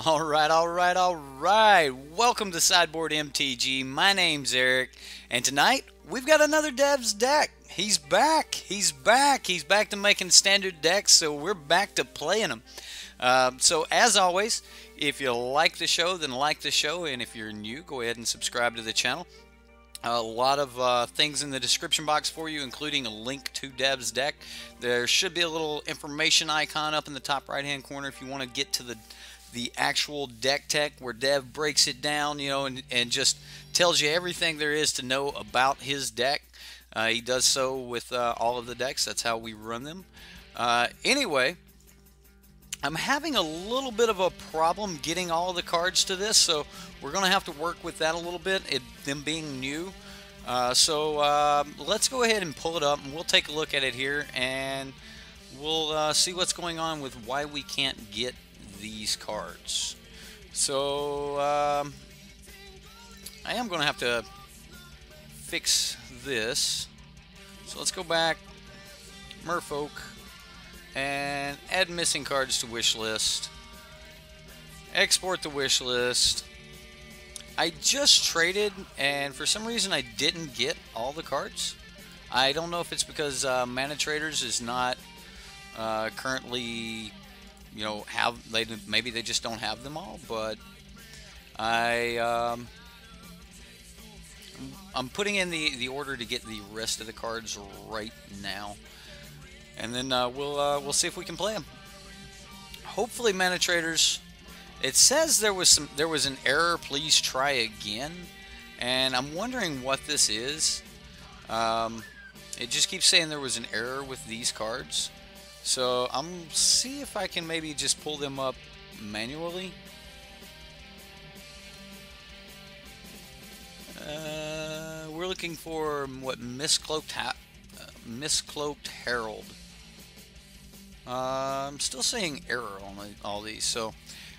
All right. Welcome to Sideboard MTG. My name's Eric, and tonight we've got another Dev's deck. He's back. He's back. He's back to making standard decks, so we're back to playing them. So as always, if you like the show, then like the show, and if you're new, go ahead and subscribe to the channel. A lot of things in the description box for you, including a link to Dev's deck. There should be a little information icon up in the top right-hand corner if you want to get to the actual deck tech where Dev breaks it down, and just tells you everything there is to know about his deck. He does so with all of the decks. That's how we run them. Anyway, I'm having a little bit of a problem getting all of the cards to this, so we're going to have to work with that a little bit, them being new. So let's go ahead and pull it up, and we'll take a look at it here, and we'll see what's going on with why we can't get these cards. So I am going to have to fix this. So let's go back, Merfolk, and add missing cards to wish list. Export the wish list. I just traded, and for some reason I didn't get all the cards. I don't know if it's because Manatraders is not currently, maybe they just don't have them all. But I'm putting in the order to get the rest of the cards right now, and then we'll see if we can play them. Hopefully, Manatraders. It says there was an error. Please try again, and I'm wondering what this is. It just keeps saying there was an error with these cards, so I'm see if I can maybe just pull them up manually. We're looking for what miscloaked Herald. I'm still seeing error on all these, so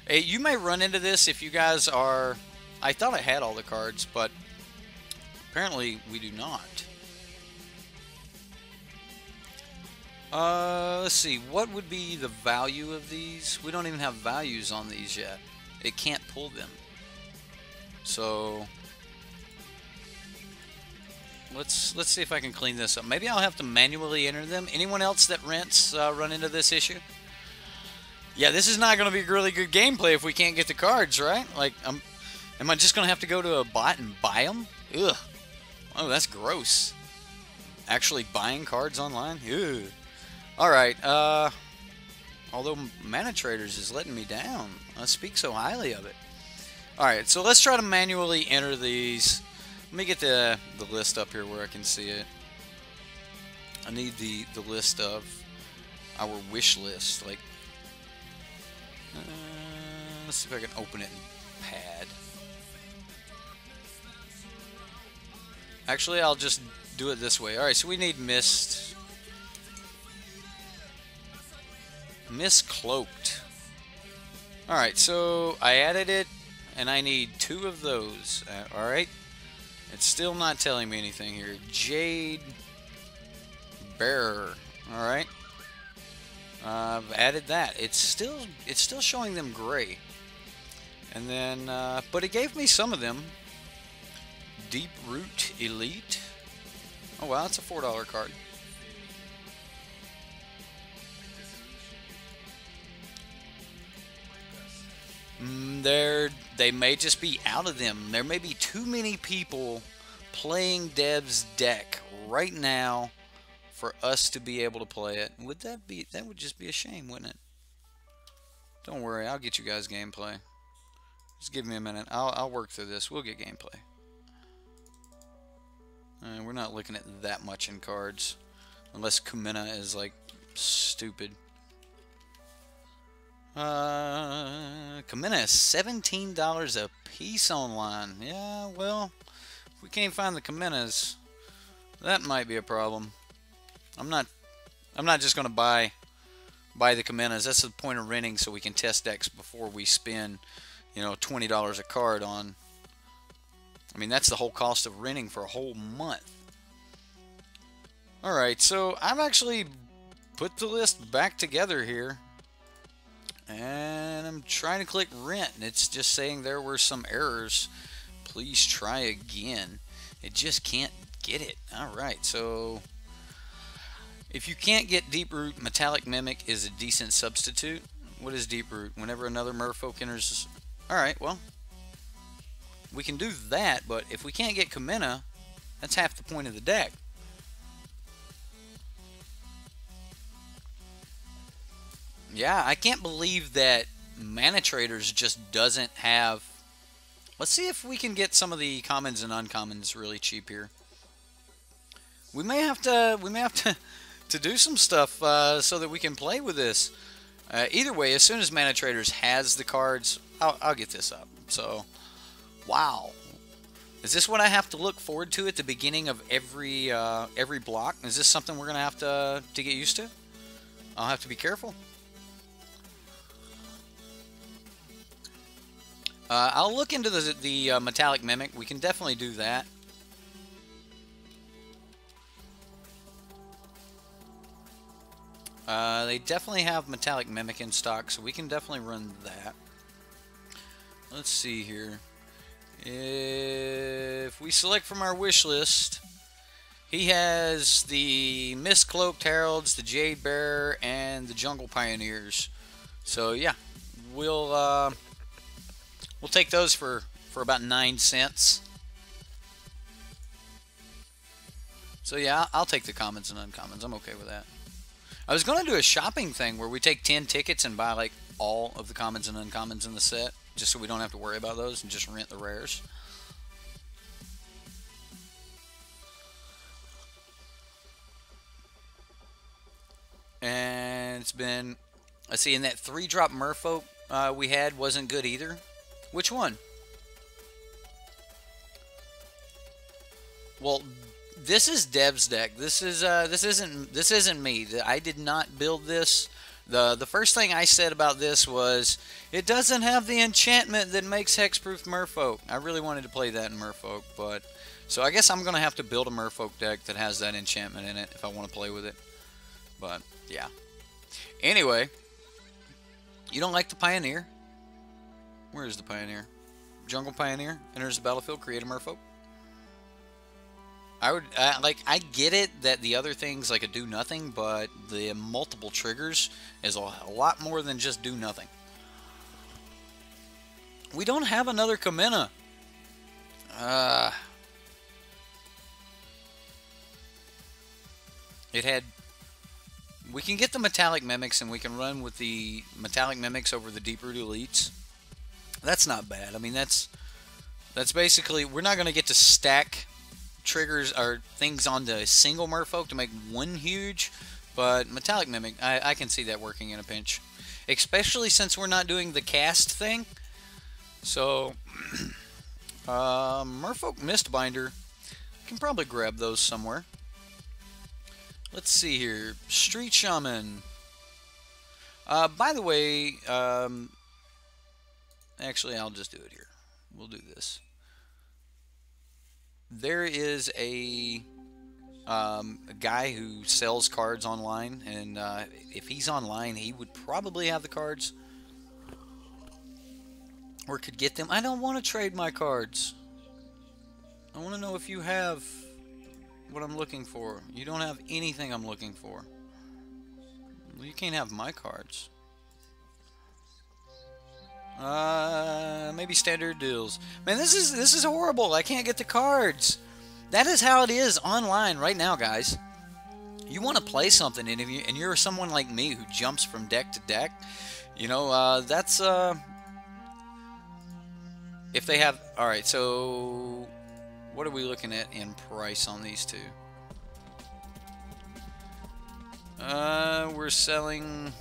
hey, you may run into this if you guys are. I thought I had all the cards, but apparently we do not. Let's see, what would be the value of these? We don't even have values on these yet. It can't pull them. So let's see if I can clean this up. Maybe I'll have to manually enter them. Anyone else that rents run into this issue? Yeah, this is not going to be really good gameplay if we can't get the cards, right? Like, am I just going to have to go to a bot and buy them? Ugh. Oh, that's gross. Actually buying cards online? Ugh. Alright, although Manatraders is letting me down. I speak so highly of it. Alright, so let's try to manually enter these. Let me get the list up here where I can see it. I need the list of our wish list. Like, let's see if I can open it in Pad. Actually, I'll just do it this way. Alright, so we need Miscloaked. Alright, so I added it, and I need 2 of those. Alright. It's still not telling me anything here. Jade Bearer. Alright. I've added that. It's still showing them gray. And then, but it gave me some of them. Deep Root Elite. Oh wow, that's a $4 card. They may just be out of them. There may be too many people playing Dev's deck right now for us to be able to play it. That would just be a shame, wouldn't it? Don't worry, I'll get you guys gameplay. Just give me a minute. I'll work through this. We'll get gameplay. We're not looking at that much in cards, unless Kumina is like stupid. Kamina is $17 a piece online. Yeah, well, if we can't find the Kaminas, that might be a problem. I'm not just gonna buy the Kaminas. That's the point of renting, so we can test decks before we spend, $20 a card on. I mean, that's the whole cost of renting for a whole month. Alright, so I've actually put the list back together here. And I'm trying to click rent, and it's just saying there were some errors. Please try again. It just can't get it. Alright, so if you can't get Deep Root, Metallic Mimic is a decent substitute. What is Deep Root? Whenever another Merfolk enters... Alright, well, we can do that, but if we can't get Kamina, that's half the point of the deck. Yeah, I can't believe that Manatraders just doesn't have... Let's see if we can get some of the commons and uncommons really cheap here. We may have to do some stuff so that we can play with this. Either way, as soon as Manatraders has the cards, I'll get this up. So, wow. Is this what I have to look forward to at the beginning of every block? Is this something we're going to have to get used to? I'll have to be careful. I'll look into the Metallic Mimic. We can definitely do that. They definitely have Metallic Mimic in stock, so we can definitely run that. Let's see here. If we select from our wish list, he has the Mist Cloaked Heralds, the Jade Bearer, and the Jungle Pioneers. So yeah, we'll take those for about 9 cents. So yeah, I'll take the commons and uncommons. I'm okay with that. I was going to do a shopping thing where we take 10 tickets and buy like all of the commons and uncommons in the set, just so we don't have to worry about those and just rent the rares. And it's been, let's see, in that 3-drop Merfolk we had wasn't good either. Which one? Well, this is Dev's deck. This isn't me. I did not build this. The first thing I said about this was it doesn't have the enchantment that makes hexproof Merfolk. I really wanted to play that in Merfolk, but so I guess I'm gonna have to build a Merfolk deck that has that enchantment in it if I want to play with it. But yeah. Anyway, you don't like the Pioneer? Where is the Pioneer? Jungle Pioneer enters the battlefield, create a Merfolk. I get it that the other things like a do nothing, but the multiple triggers is a lot more than just do nothing. We don't have another Kamina. We can get the Metallic Mimics, and we can run with the Metallic Mimics over the Deep Root Elites. That's not bad. I mean, that's basically, we're not going to get to stack triggers or things onto a single Merfolk to make one huge, but Metallic Mimic, I can see that working in a pinch, especially since we're not doing the cast thing. So Merfolk Mistbinder, can probably grab those somewhere. Let's see here. Street Shaman. By the way, actually I'll just do it here. We'll do this. There is a guy who sells cards online, and if he's online, he would probably have the cards, or could get them. I don't want to trade my cards. I want to know if you have what I'm looking for. You don't have anything I'm looking for. Well, you can't have my cards. Maybe standard deals. Man, this is horrible. I can't get the cards. That is how it is online right now, guys. You want to play something, and and you're someone like me who jumps from deck to deck, you know, that's if they have. All right, so what are we looking at in price on these two? We're selling.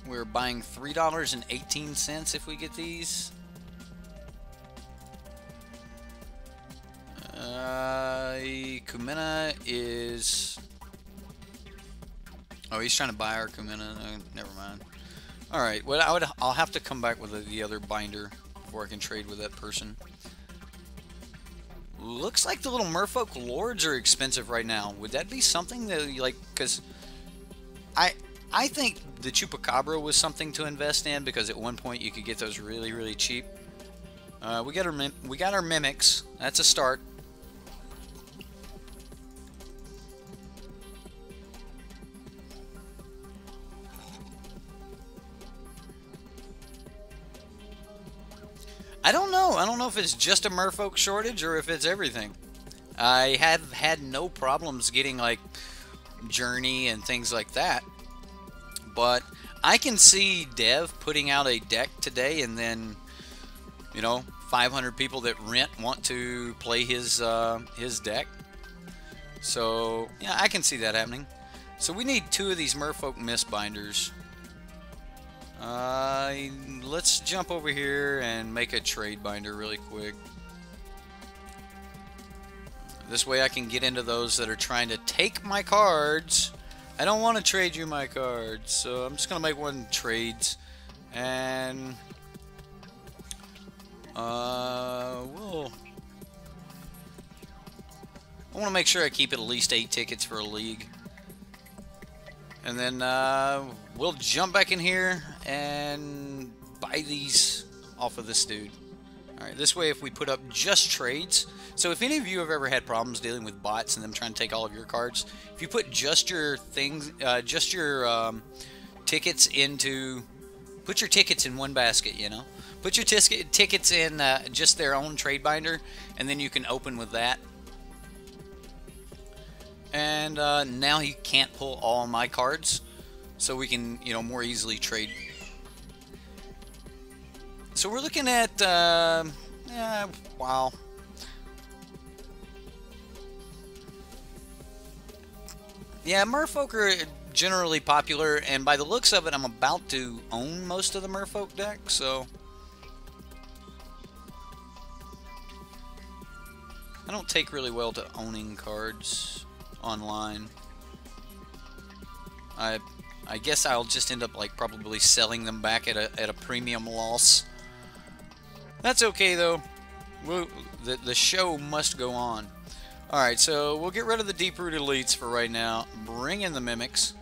We're buying $3.18 if we get these. Kumina is... Oh, he's trying to buy our Kumina. Never mind. Alright, well, I'll have to come back with the other binder before I can trade with that person. Looks like the little Merfolk Lords are expensive right now. Would that be something that you like? Because I think the Chupacabra was something to invest in, because at one point you could get those really, really cheap. We got our mimics. That's a start. I don't know. I don't know if it's just a Merfolk shortage or if it's everything. I have had no problems getting like Journey and things like that. But I can see Dev putting out a deck today, and then, you know, 500 people that rent want to play his deck. So yeah, I can see that happening. So we need 2 of these Merfolk Mistbinders. Let's jump over here and make a trade binder really quick. This way I can get into those that are trying to take my cards. I don't want to trade you my cards, so I'm just going to make one trades. And I want to make sure I keep at least 8 tickets for a league. And then we'll jump back in here and buy these off of this dude. Alright, this way if we put up just trades, so if any of you have ever had problems dealing with bots and them trying to take all of your cards, if you put just your things, tickets into, put your tickets in one basket, you know? Put your tickets in just their own trade binder, and then you can open with that. And now he can't pull all my cards, so we can, you know, more easily trade. So we're looking at, wow. Yeah, Merfolk are generally popular, and by the looks of it, I'm about to own most of the Merfolk deck, so I don't take really well to owning cards online. I guess I'll just end up like probably selling them back at a premium loss. That's okay though. The show must go on. Alright, so we'll get rid of the deep-rooted elites for right now. Bring in the mimics.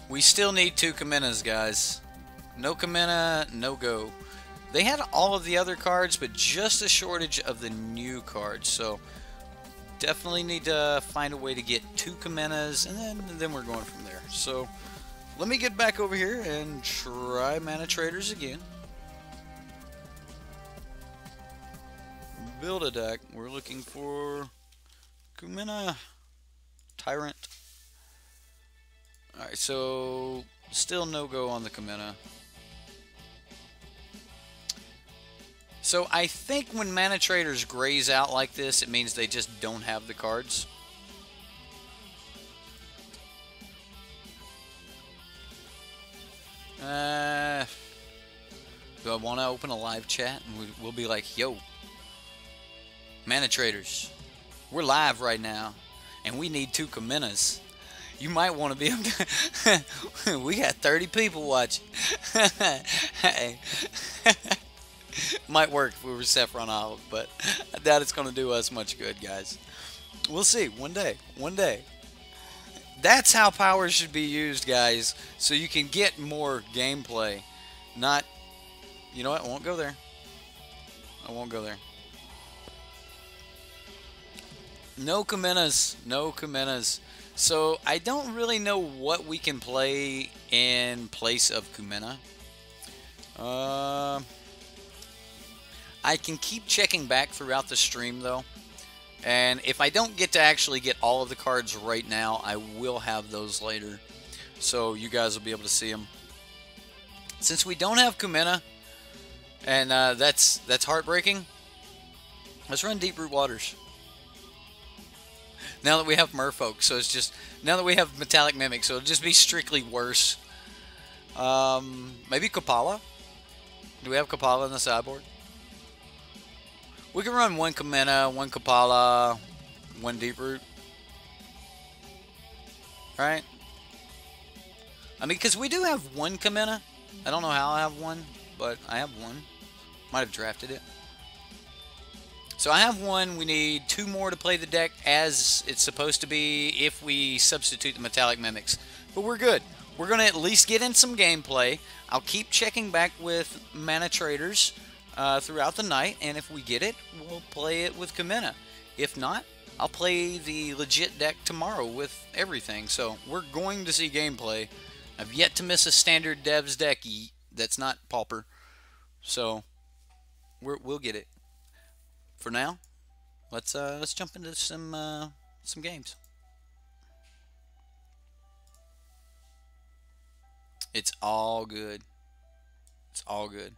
We still need 2 Kaminas, guys. No Kamina, no go. They had all of the other cards, but just a shortage of the new cards. So definitely need to find a way to get 2 Kaminas, and then we're going from there. So let me get back over here and try Manatraders again. Build a deck. We're looking for Kumina Tyrant. Alright, so still no go on the Kamina. So I think when Manatraders graze out like this, it means they just don't have the cards. Do I want to open a live chat and we'll be like, yo, Manatraders, we're live right now and we need 2 Kaminas. You might want to be able to. We got 30 people watching. Hey. Might work if we were Saffron Olive, but I doubt it's going to do us much good, guys. We'll see. One day. One day. That's how power should be used, guys, so you can get more gameplay. Not, you know what? I won't go there. I won't go there. No Kaminas. No Kaminas. So I don't really know what we can play in place of Kumina. I can keep checking back throughout the stream though, and if I don't get to actually get all of the cards right now, I will have those later, so you guys will be able to see them. Since we don't have Kumina, and that's heartbreaking, let's run Deep Root Waters. Now that we have Merfolk, so it's just, now that we have Metallic Mimic, so it'll just be strictly worse. Maybe Kapala? Do we have Kapala in the sideboard? We can run 1 Kamina, 1 Kapala, 1 Deep Root. Right? I mean, because we do have 1 Kamina, I don't know how I have one, but I have one. Might have drafted it. So I have one. We need 2 more to play the deck as it's supposed to be if we substitute the Metallic Mimics. But we're good. We're going to at least get in some gameplay. I'll keep checking back with Manatraders throughout the night, and if we get it, we'll play it with Kamina. If not, I'll play the legit deck tomorrow with everything. So we're going to see gameplay. I've yet to miss a standard devs deck that's not Pauper. So we'll get it. For now, let's jump into some games. It's all good. It's all good.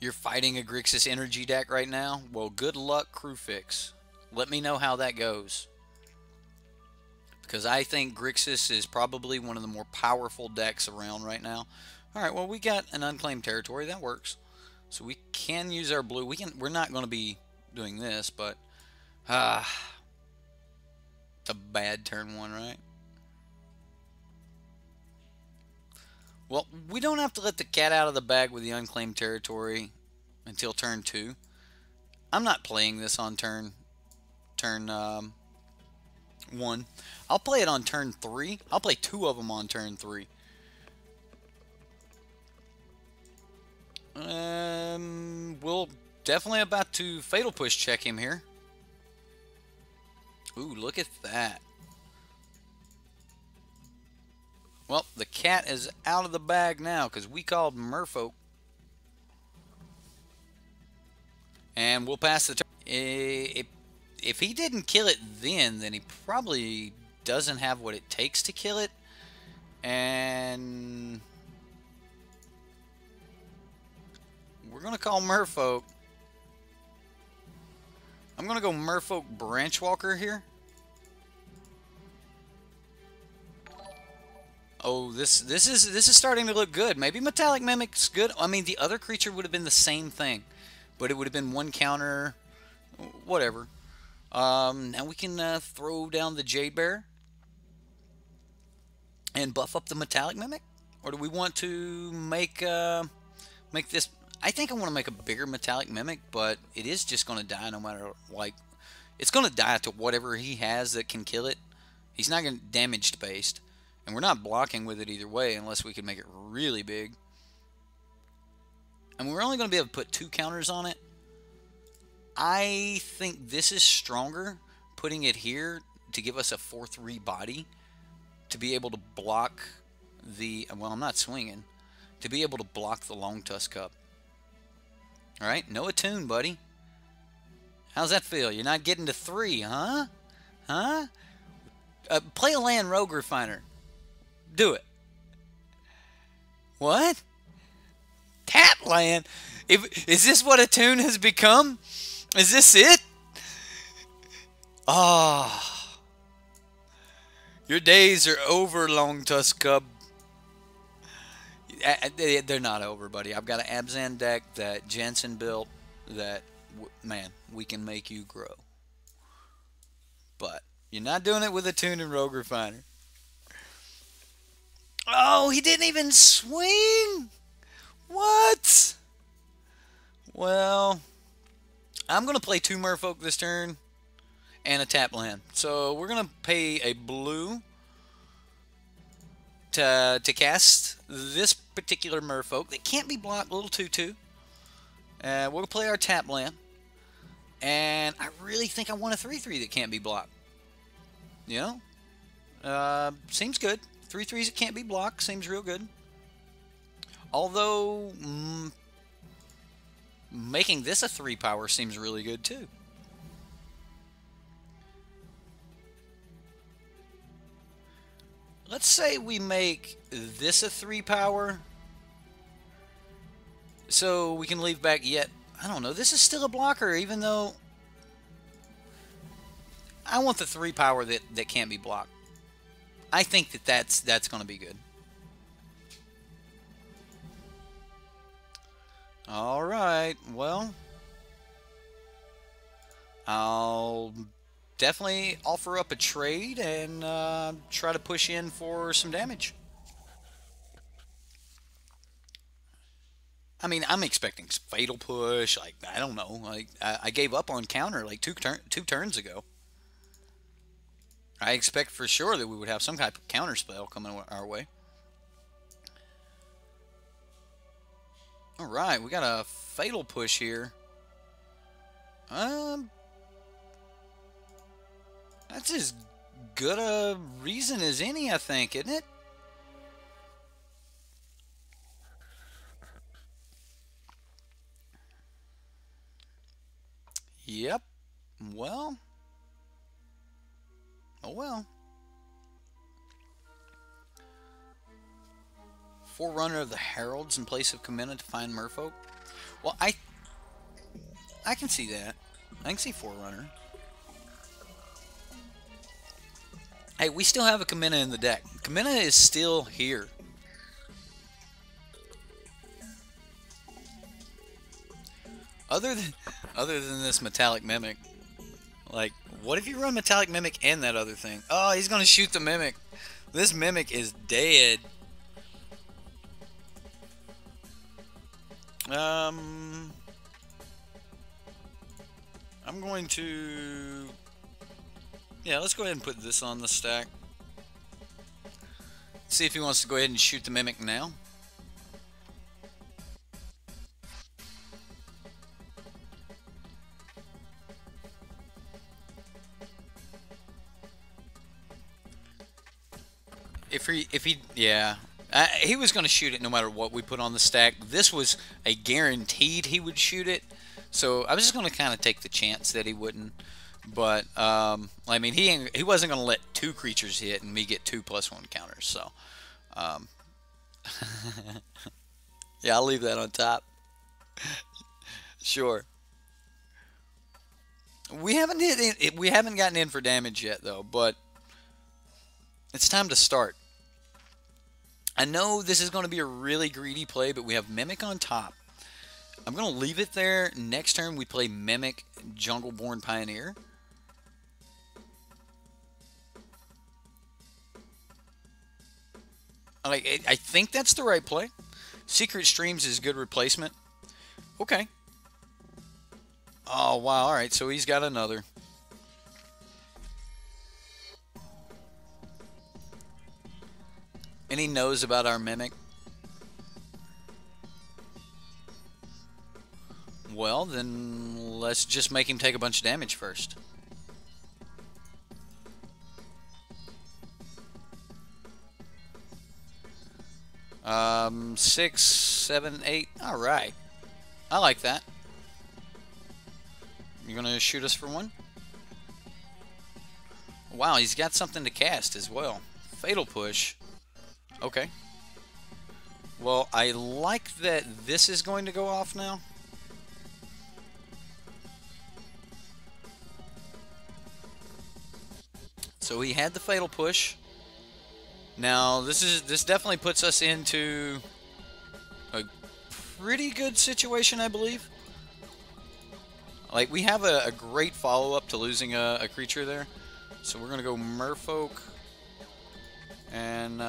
You're fighting a Grixis energy deck right now? Well, good luck, crew fix. Let me know how that goes. Because I think Grixis is probably one of the more powerful decks around right now. Alright, well, we got an unclaimed territory. That works. So we can use our blue. We're not going to be doing this, but it's a bad turn 1, right? Well, we don't have to let the cat out of the bag with the unclaimed territory until turn 2. I'm not playing this on turn 1. I'll play it on turn 3. I'll play 2 of them on turn 3. We'll definitely about to Fatal Push check him here. Ooh, look at that. Well, the cat is out of the bag now because we called Merfolk. And we'll pass the turn. If he didn't kill it then he probably doesn't have what it takes to kill it. And we're going to call Merfolk. I'm going to go Merfolk Branchwalker here. Oh, this is starting to look good. Maybe Metallic Mimic's good. I mean, the other creature would have been the same thing, but it would have been 1 counter, whatever. Now we can throw down the Jade Bear and buff up the Metallic Mimic, or do we want to make this? I think I want to make a bigger Metallic Mimic, but it is just going to die no matter, like, it's going to die to whatever he has that can kill it. He's not going to damage based. And we're not blocking with it either way unless we can make it really big. And we're only going to be able to put 2 counters on it. I think this is stronger, putting it here to give us a 4/3 body. To be able to block the... Well, I'm not swinging. To be able to block the Long Tusk Cub. Alright, no attune, buddy. How's that feel? You're not getting to 3, huh? Huh? Play a land Rogue Refiner. Do it. What? Tap land? Is this what attune has become? Is this it? Ah. Oh. Your days are over, Long Tusk Cub. They're not over, buddy. I've got an Abzan deck that Jensen built that, man, we can make you grow. But you're not doing it with attune and Rogue Refiner. Oh, he didn't even swing? What? Well, I'm going to play 2 Merfolk this turn and a tap land. So we're going to pay a blue to cast this particular Merfolk that can't be blocked, little 2/2. We'll play our tap land. And I really think I want a 3/3 that can't be blocked. You know? Seems good. 3/3s that can't be blocked seems real good. Although, making this a 3 power seems really good too. Let's say we make this a 3 power. So we can leave back yet. I don't know. This is still a blocker, even though I want the 3 power that can't be blocked. I think that's going to be good. All right. Well, I'll definitely offer up a trade and try to push in for some damage. I mean, I'm expecting fatal push. Like, I don't know. Like, I gave up on counter like two turns ago. I expect for sure that we would have some type of counter spell coming our way. All right, we got a fatal push here. That's as good a reason as any, I think, isn't it? Yep. Well. Oh well. Forerunner of the Heralds in place of Kamina to find Merfolk. Well, I can see that. I can see Forerunner. Hey, we still have a Kamina in the deck. Kamina is still here. Other than this Metallic Mimic, like, what if you run Metallic Mimic and that other thing? Oh, he's gonna shoot the Mimic. This Mimic is dead. I'm going to... Yeah, let's go ahead and put this on the stack. See if he wants to go ahead and shoot the Mimic now. Yeah. He was going to shoot it no matter what we put on the stack. This was a guaranteed he would shoot it. So I was just going to kind of take the chance that he wouldn't. But, I mean, he wasn't going to let two creatures hit and me get 2+1 counters. So, yeah, I'll leave that on top. Sure. We haven't we haven't gotten in for damage yet, though. But it's time to start. I know this is going to be a really greedy play, but we have Mimic on top. I'm going to leave it there. Next turn, we play Mimic Jungleborn Pioneer. I think that's the right play. Secret Streams is a good replacement. Okay. Oh, wow. All right, so he's got another. And he knows about our Mimic. Well, then let's just make him take a bunch of damage first. Six, 7, 8. All right. I like that. You're going to shoot us for one? Wow, he's got something to cast as well. Fatal Push. Okay. Well, I like that this is going to go off now. So he had the Fatal Push. Now, this definitely puts us into a pretty good situation, I believe. Like, we have a great follow-up to losing a creature there. So we're going to go Merfolk. And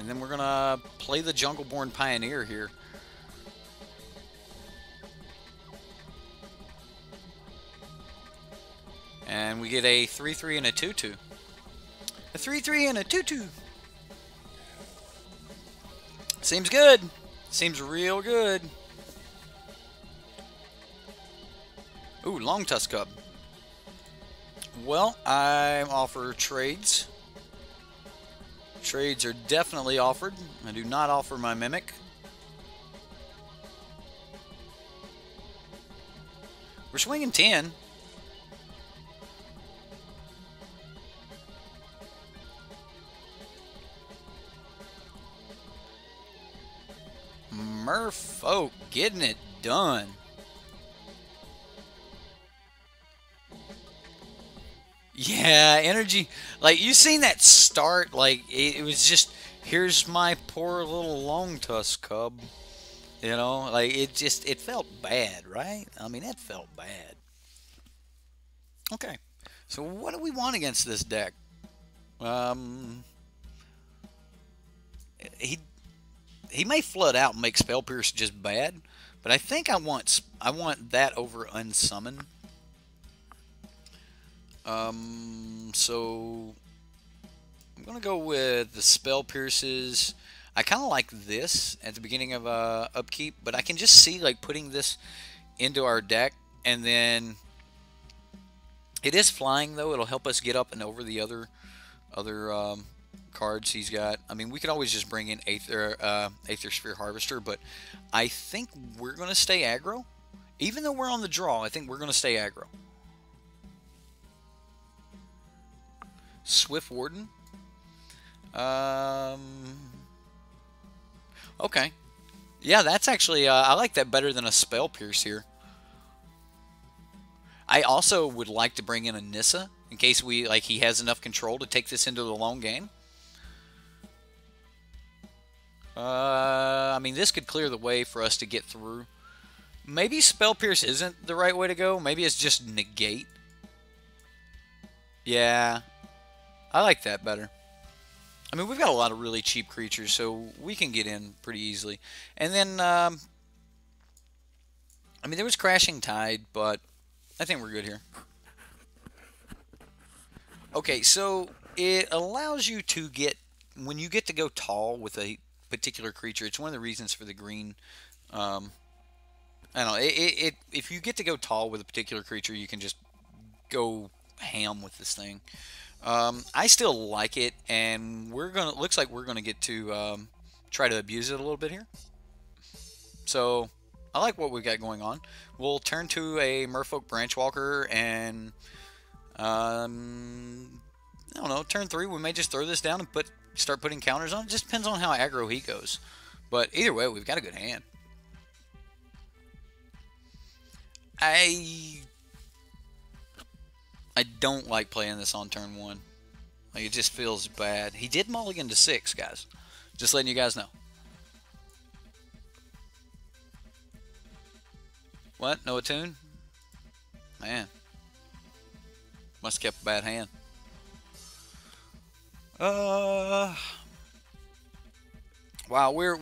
then we're going to play the Jungleborn Pioneer here. And we get a 3/3 and a 2/2. A 3/3 and a 2/2. Seems good. Seems real good. Ooh, Long Tusk Cub. Well, I offer trades. Trades are definitely offered. I do not offer my Mimic. We're swinging 10. Merfolk getting it done. Yeah, energy. Like, you seen that start? Like, it was just, here's my poor little Long Tusk Cub. You know, like it felt bad, right? I mean, it felt bad. Okay, so what do we want against this deck? Um, he he may flood out and make Spell Pierce just bad, but I want that over Unsummon. So I'm gonna go with the Spell Pierces. I kind of like this at the beginning of upkeep, but I can just see like putting this into our deck, and then it is flying though. It'll help us get up and over the other cards he's got. I mean, we could always just bring in Aether Sphere Harvester, but I think we're gonna stay aggro. Even though we're on the draw, I think we're gonna stay aggro. Swift Warden. Okay. Yeah, that's actually I like that better than a Spell Pierce here. I also would like to bring in a Nissa in case he has enough control to take this into the long game. I mean, this could clear the way for us to get through. Maybe Spell Pierce isn't the right way to go. Maybe it's just negate. Yeah, I like that better. I mean, we've got a lot of really cheap creatures, so we can get in pretty easily. And then, I mean, there was Crashing Tide, but I think we're good here. Okay, so it allows you to get, when you get to go tall with a particular creature, it's one of the reasons for the green. I don't know, if you get to go tall with a particular creature, you can just go ham with this thing. I still like it, and looks like we're gonna get to try to abuse it a little bit here. So I like what we got going on. We'll turn to a Merfolk Branchwalker, and I don't know, turn 3 we may just throw this down and start putting counters on. It just depends on how aggro he goes. But either way, we've got a good hand. I don't like playing this on turn 1. Like, it just feels bad. He did mulligan to 6, guys. Just letting you guys know. What? No attune? Man. Must have kept a bad hand. Wow, we're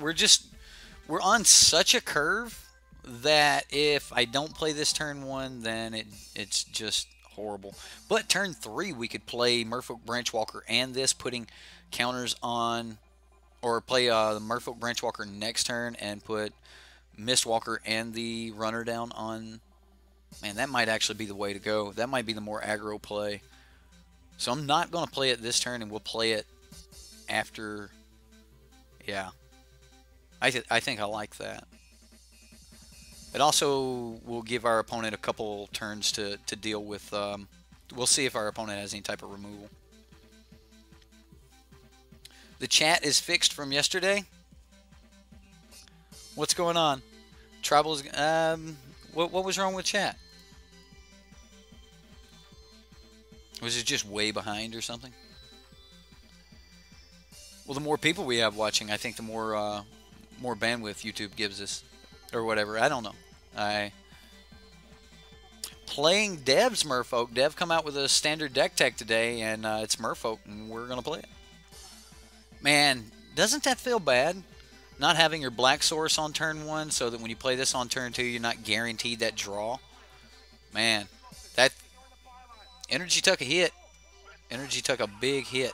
on such a curve that if I don't play this turn 1, then it's just horrible. But turn 3 we could play Merfolk Branchwalker and this, putting counters on, or play the Merfolk Branchwalker next turn and put Mistwalker and the runner down on. Man, that might actually be the way to go. That might be the more aggro play. So I'm not going to play it this turn, and we'll play it after. Yeah. I think I like that. It also will give our opponent a couple turns to deal with. We'll see if our opponent has any type of removal. The chat is fixed from yesterday. What's going on? Troubles. What was wrong with chat? Was it just way behind or something? Well, the more people we have watching, I think the more bandwidth YouTube gives us, or whatever. I don't know. Playing Dev's Merfolk. Dev come out with a standard deck tech today, and it's Merfolk, and we're gonna play it. Man, doesn't that feel bad? Not having your black source on turn 1, so that when you play this on turn 2, you're not guaranteed that draw. Man, that energy took a hit. Energy took a big hit.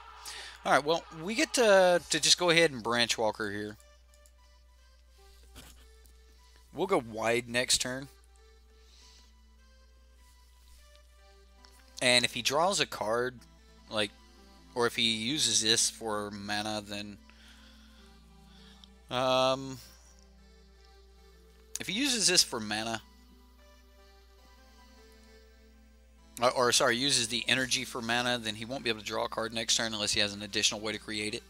All right, well, we get to just go ahead and Branchwalker here. We'll go wide next turn. And if he draws a card, or if he uses this for mana, then if he uses this for mana, or sorry, uses the energy for mana, then he won't be able to draw a card next turn unless he has an additional way to create it.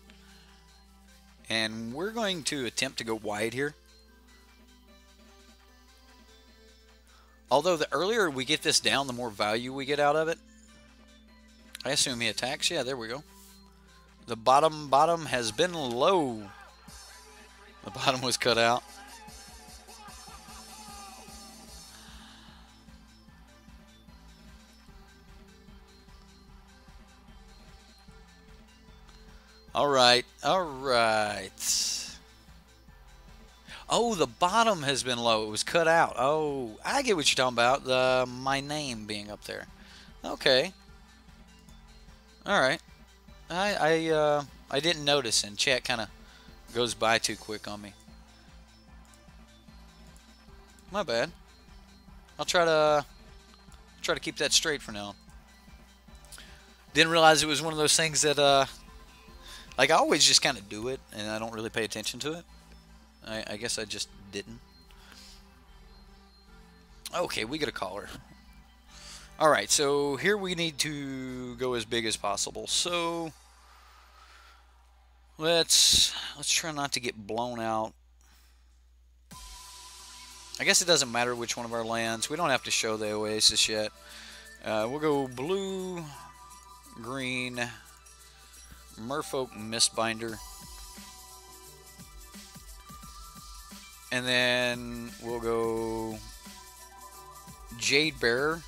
And we're going to attempt to go wide here. Although the earlier we get this down, the more value we get out of it. I assume he attacks. Yeah, there we go. The bottom has been low. The bottom was cut out. All right. All right. Oh, the bottom has been low. It was cut out. Oh, I get what you're talking about. My name being up there. Okay. All right. I didn't notice, and chat kind of goes by too quick on me. My bad. I'll try to keep that straight for now. Didn't realize it was one of those things that like I always just kind of do it, and I don't really pay attention to it. I guess I just didn't. Okay, we get a caller. All right, so here we need to go as big as possible. So let's try not to get blown out. I guess it doesn't matter which one of our lands. We don't have to show the oasis yet. We'll go blue, green, Merfolk Mistbinder, and then we'll go Jade Bearer.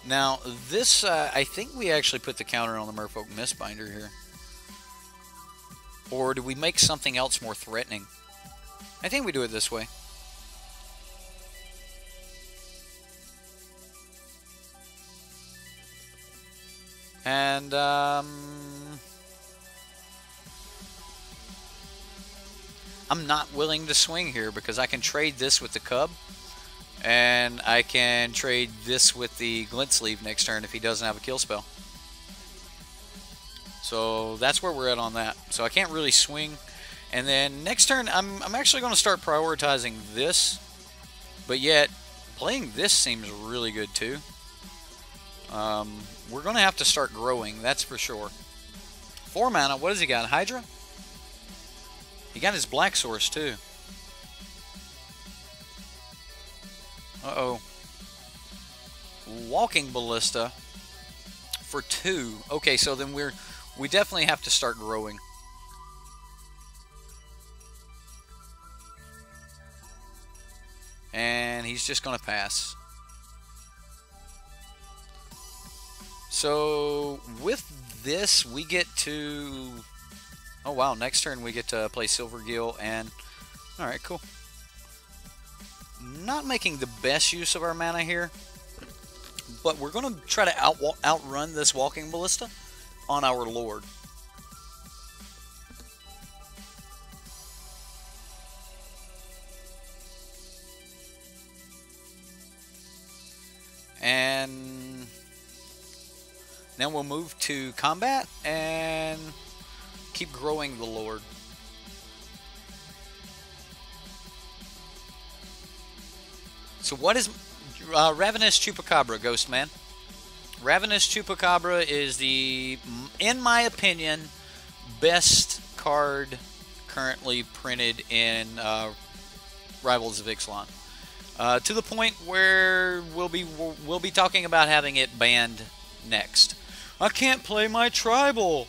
Now this, I think we actually put the counter on the Merfolk Mistbinder here. Or do we make something else more threatening? I think we do it this way. And I'm not willing to swing here because I can trade this with the Cub. And I can trade this with the Glint Sleeve next turn if he doesn't have a kill spell. So that's where we're at on that. So I can't really swing. And then next turn, I'm actually going to start prioritizing this. But yet, playing this seems really good too. We're going to have to start growing, that's for sure. 4 mana, what has he got? Hydra? He got his Black Source too. Uh-oh. Walking Ballista for 2. Okay, so then we definitely have to start growing. And he's just going to pass. So with this, we get to... Oh wow, next turn we get to play Silvergill and... Alright, cool. Not making the best use of our mana here. But we're going to try to outrun this Walking Ballista on our Lord. And then we'll move to combat and keep growing the Lord. So what is Ravenous Chupacabra, Ghost Man? Ravenous Chupacabra is the, in my opinion, best card currently printed in Rivals of Ixalan. To the point where we'll be talking about having it banned next. I can't play my tribal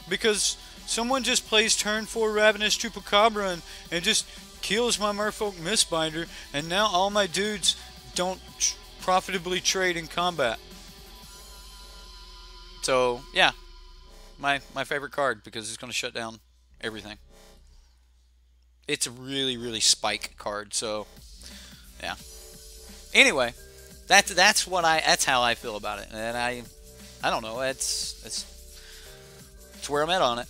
because someone just plays turn 4 Ravenous Chupacabra and just kills my Merfolk Mistbinder, and now all my dudes don't profitably trade in combat. So yeah, my favorite card because it's going to shut down everything. It's a really spike card, so yeah. Anyway, that's how I feel about it, and I don't know. It's where I'm at on it.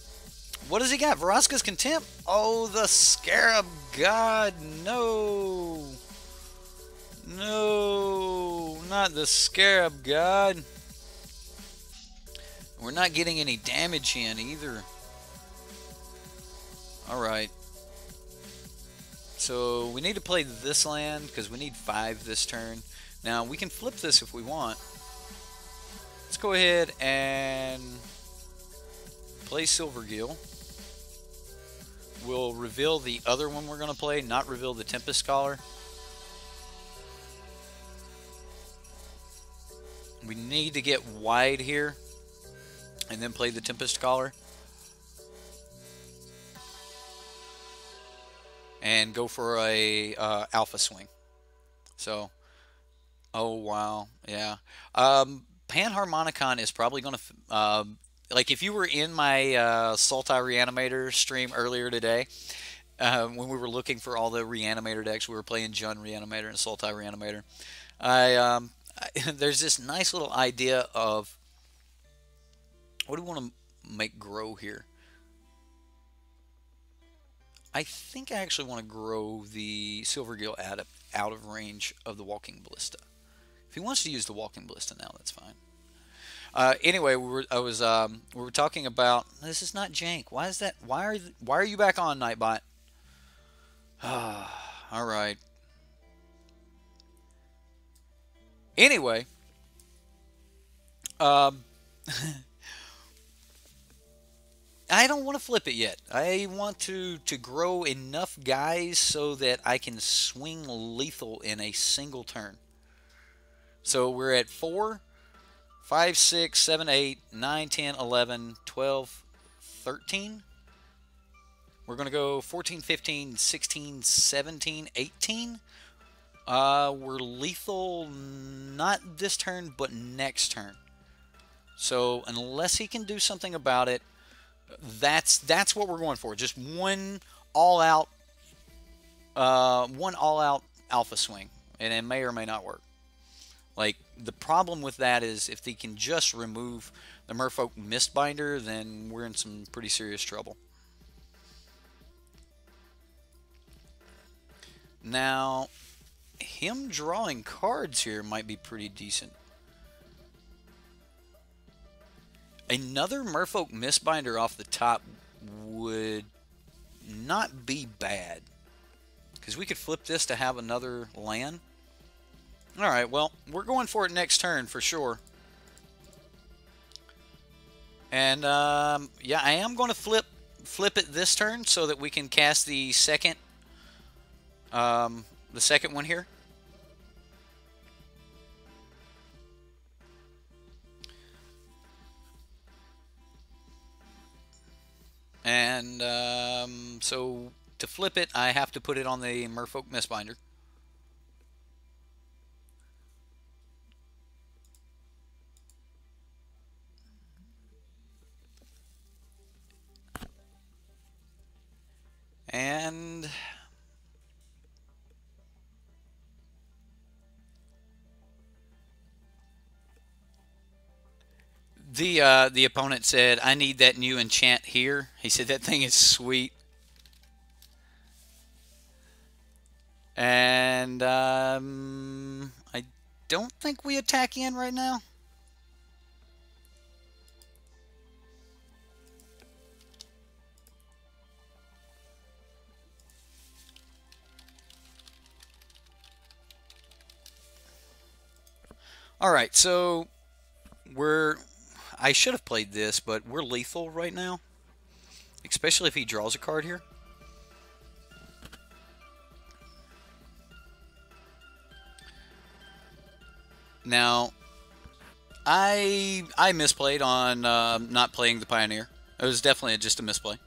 What does he got? Vraska's Contempt. Oh, the Scarab God. No, not the Scarab God. We're not getting any damage in either. All right. So we need to play this land because we need 5 this turn. Now we can flip this if we want. Let's go ahead and play Silvergill. We'll reveal the other one we're going to play, not reveal the Tempest Scholar. We need to get wide here and then play the Tempest Scholar. And go for a alpha swing. So, oh wow, yeah. Panharmonicon is probably going to, like if you were in my Sultai Reanimator stream earlier today, when we were looking for all the Reanimator decks, we were playing Jun Reanimator and Sultai Reanimator. There's this nice little idea of what do we want to make grow here. I think I actually want to grow the Silvergill out of range of the Walking Ballista. If he wants to use the Walking Ballista now, that's fine. Anyway, we were talking about this is not jank. Why is that? Why are you back on, Nightbot? All right. Anyway, I don't want to flip it yet. I want to grow enough guys so that I can swing lethal in a single turn. So we're at 4, 5, 6, 7, 8, 9, 10, 11, 12, 13. We're going to go 14, 15, 16, 17, 18. We're lethal not this turn, but next turn. So unless he can do something about it, that's what we're going for. Just one all-out alpha swing, and it may or may not work. Like, the problem with that is if they can just remove the Merfolk Mistbinder, then we're in some pretty serious trouble. Now, him drawing cards here might be pretty decent. Another Merfolk Mistbinder off the top would not be bad, because we could flip this to have another land. Alright, well, we're going for it next turn for sure. And, yeah, I am going to flip it this turn so that we can cast the second one here. And, so to flip it, I have to put it on the Merfolk Mistbinder. And the opponent said, "I need that new enchant here." He said that thing is sweet. And I don't think we attack in right now. Alright, so I should have played this, but we're lethal right now. Especially if he draws a card here. Now, I misplayed on not playing the Pioneer. It was definitely just a misplay.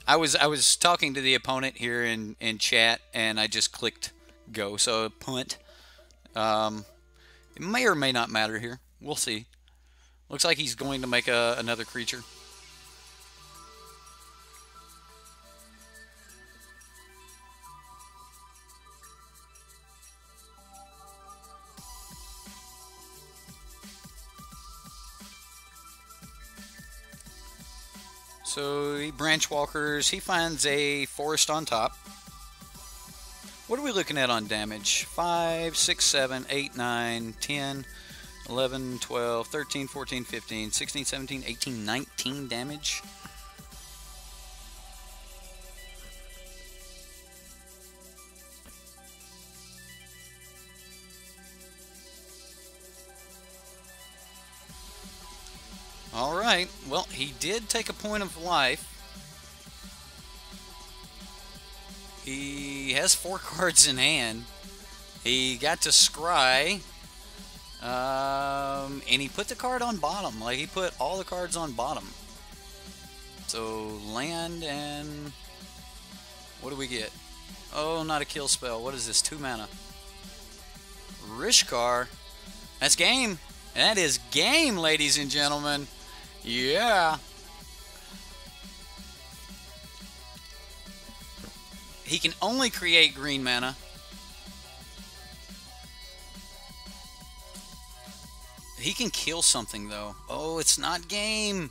I was talking to the opponent here in chat, and I just clicked go. So punt. It may or may not matter here. We'll see. Looks like he's going to make another creature. So he branch walkers. He finds a forest on top. What are we looking at on damage? 5, 6, 7, 8, 9, 10, 11, 12, 13, 14, 15, 16, 17, 18, 19 damage. Alright, well, he did take a point of life. He has 4 cards in hand. He got to scry. And he put the card on bottom. Like, he put all the cards on bottom. So, land and... what do we get? Oh, not a kill spell. What is this? 2 mana. Rishkar. That's game. That is game, ladies and gentlemen. Yeah. He can only create green mana. He can kill something, though. Oh, it's not game.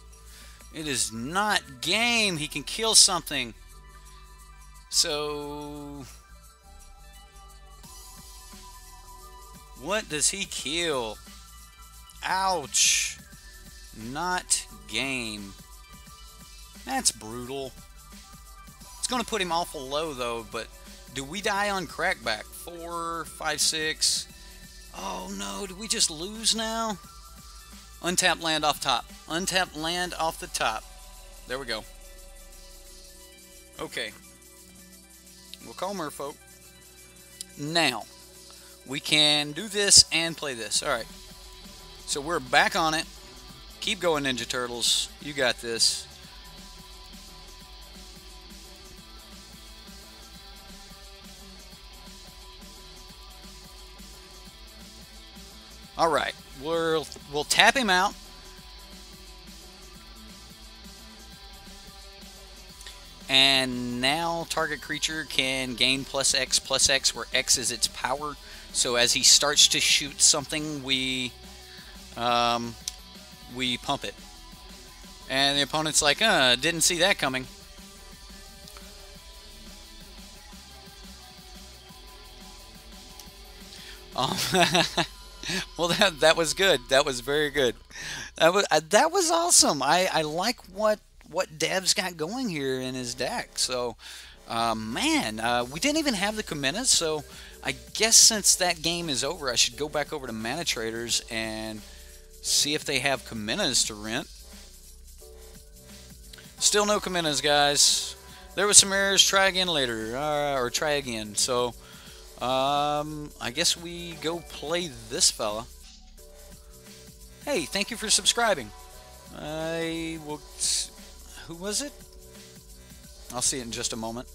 It is not game. He can kill something. So, what does he kill? Ouch. Not game. That's brutal. It's going to put him awful low, though, but do we die on crackback? 4, 5, 6. Oh, no. Did we just lose now? Untapped land off top. Untapped land off the top. There we go. Okay. We'll call Merfolk. Now, we can do this and play this. Alright. So we're back on it. Keep going, Ninja Turtles. You got this. Alright. We'll tap him out. And now target creature can gain +X, where X is its power. So as he starts to shoot something, we pump it. And the opponent's like, didn't see that coming. Well, that was good. That was very good. That was awesome. I like what Dev's got going here in his deck. So, man, we didn't even have the Kaminas, so I guess since that game is over, I should go back over to Manatraders and see if they have Kaminas to rent. Still no Kaminas, guys. There was some errors. Try again later, or try again. So, I guess we go play this fella. Hey, thank you for subscribing. I will... Who was it? I'll see it in just a moment.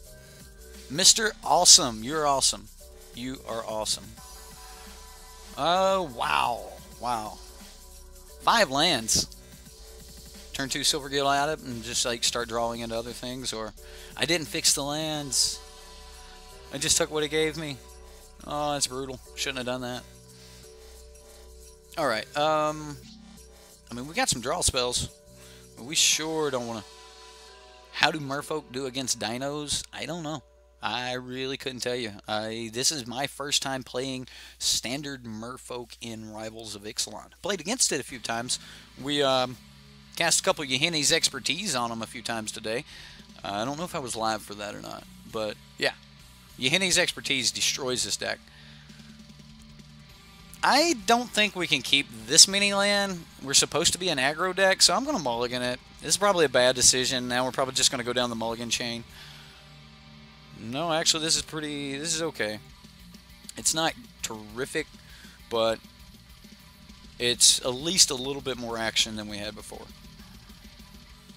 Mr. Awesome. You're awesome. You are awesome. Oh, wow. Wow. 5 lands. Turn 2 Silvergill at it and just like start drawing into other things. Or I didn't fix the lands. I just took what it gave me. Oh, that's brutal. Shouldn't have done that. Alright. I mean, we got some draw spells. But we sure don't want to... How do Merfolk do against dinos? I don't know. I really couldn't tell you. This is my first time playing standard Merfolk in Rivals of Ixalan. Played against it a few times. We cast a couple of Yahini's expertise on them a few times today. I don't know if I was live for that or not. But, yeah. Yahini's expertise destroys this deck. I don't think we can keep this mini land. We're supposed to be an aggro deck, so I'm going to mulligan it. This is probably a bad decision. Now we're probably just going to go down the mulligan chain. No, actually, this is okay. It's not terrific, but it's at least a little bit more action than we had before.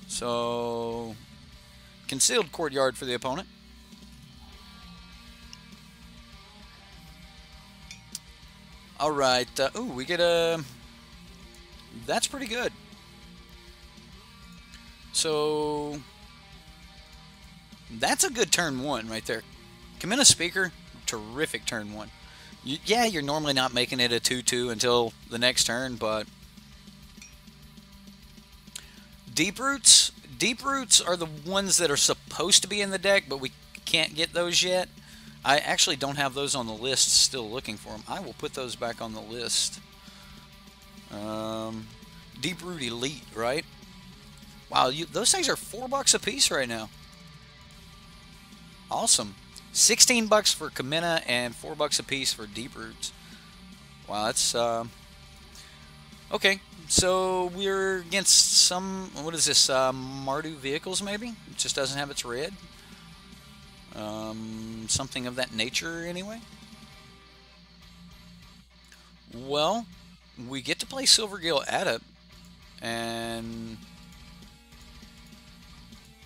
So, concealed courtyard for the opponent. Alright, ooh, we get a... That's pretty good. So, that's a good turn 1 right there. Kamina Speaker, terrific turn 1. Yeah, you're normally not making it a 2-2 until the next turn, but... Deep Roots are the ones that are supposed to be in the deck, but we can't get those yet. I actually don't have those on the list, still looking for them. I will put those back on the list. Deep Root Elite, right? Wow, those things are $4 a piece right now. Awesome. 16 bucks for Kamina and $4 a piece for Deep Roots. Wow, that's okay. So we're against some, what is this, Mardu vehicles maybe? It just doesn't have its red. Something of that nature anyway. Well, we get to play Silvergill Adept, and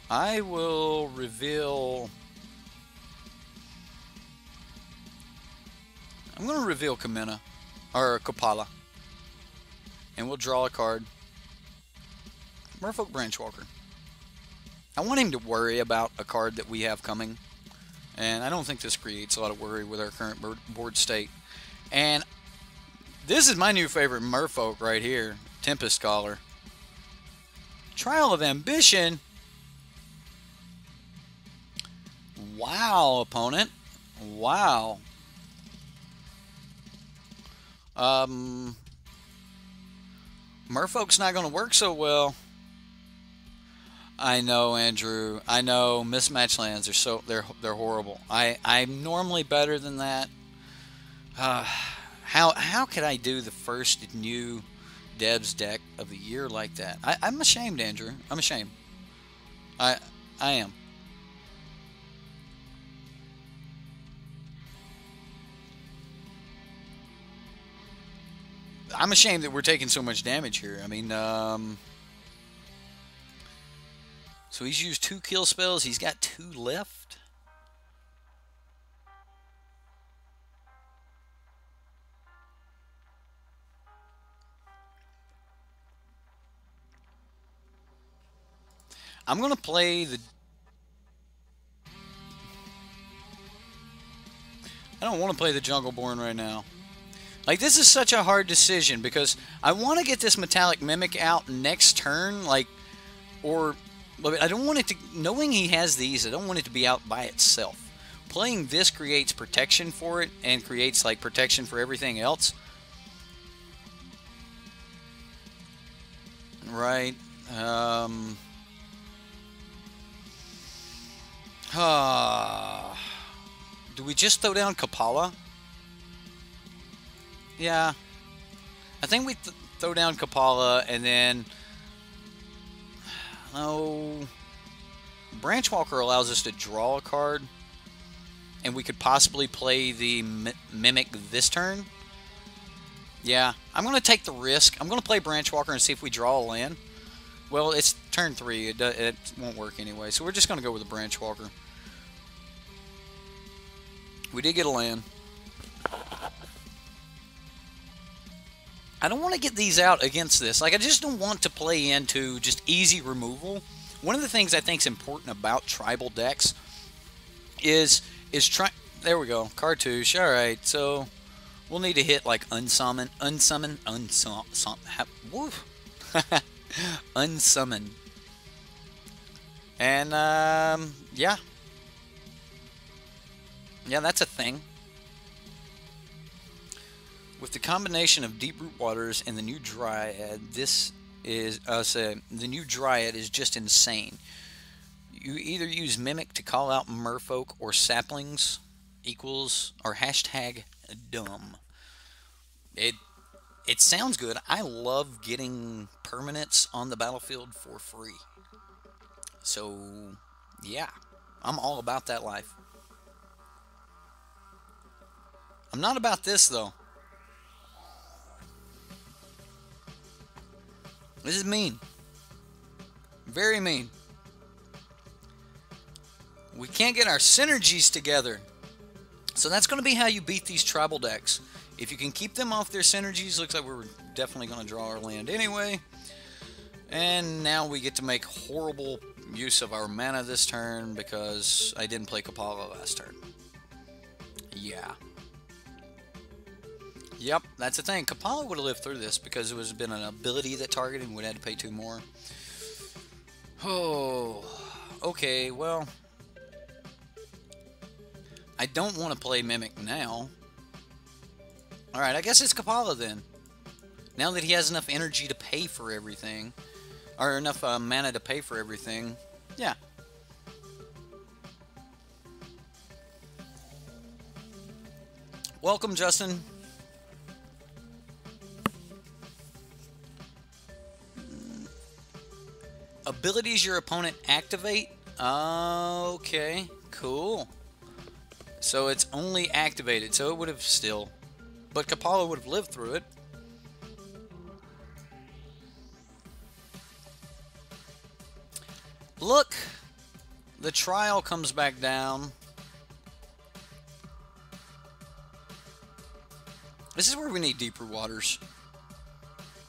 I will reveal... I'm going to reveal Kamina. or Kapala. And we'll draw a card. Merfolk Branchwalker. I want him to worry about a card that we have coming. And I don't think this creates a lot of worry with our current board state. And this is my new favorite Merfolk right here. Tempest Scholar. Trial of Ambition. Wow, opponent. Wow. Merfolk's not going to work so well. I know, Andrew. I know. Mismatch lands are so they're horrible. I'm normally better than that. How could I do the first new Devs deck of the year like that? I'm ashamed, Andrew. I'm ashamed. I am. I'm ashamed that we're taking so much damage here. I mean, so he's used 2 kill spells. He's got 2 left. I'm going to play the... I don't want to play the Jungleborn right now. Like, this is such a hard decision because I want to get this Metallic Mimic out next turn, like, or I don't want it to, knowing he has these, I don't want it to be out by itself. Playing this creates protection for it and creates, like, protection for everything else. Right. Do we just throw down Kapala? Yeah, I think we throw down Kapala and then, Branchwalker allows us to draw a card, and we could possibly play the Mimic this turn. Yeah, I'm going to take the risk. I'm going to play Branchwalker and see if we draw a land. Well, it's turn 3. It won't work anyway, so we're just going to go with the Branchwalker. We did get a land. I don't want to get these out against this. Like, I just don't want to play into just easy removal. One of the things I think is important about tribal decks is there we go, cartouche. All right, so we'll need to hit like unsummon, woof, unsummon, and yeah, that's a thing. With the combination of Deep Root Waters and the new Dryad, the new Dryad is just insane. You either use Mimic to call out Merfolk or Saplings equals or hashtag dumb. It sounds good. I love getting permanents on the battlefield for free. So yeah, I'm all about that life. I'm not about this though. This is mean. Very mean. We can't get our synergies together. So that's going to be how you beat these tribal decks. If you can keep them off their synergies, looks like we're definitely going to draw our land anyway. And now we get to make horrible use of our mana this turn because I didn't play Kapala last turn. Yeah. Yep, that's the thing. Kapala would have lived through this because it would have been an ability that targeted and would have had to pay 2 more. Oh, okay, well, I don't want to play Mimic now. Alright, I guess it's Kapala then. Now that he has enough energy to pay for everything, or enough mana to pay for everything, yeah. Welcome, Justin. Abilities your opponent activate? Okay, cool. So it's only activated, so it would have still... But Kapala would have lived through it. Look! The trial comes back down. This is where we need deeper waters.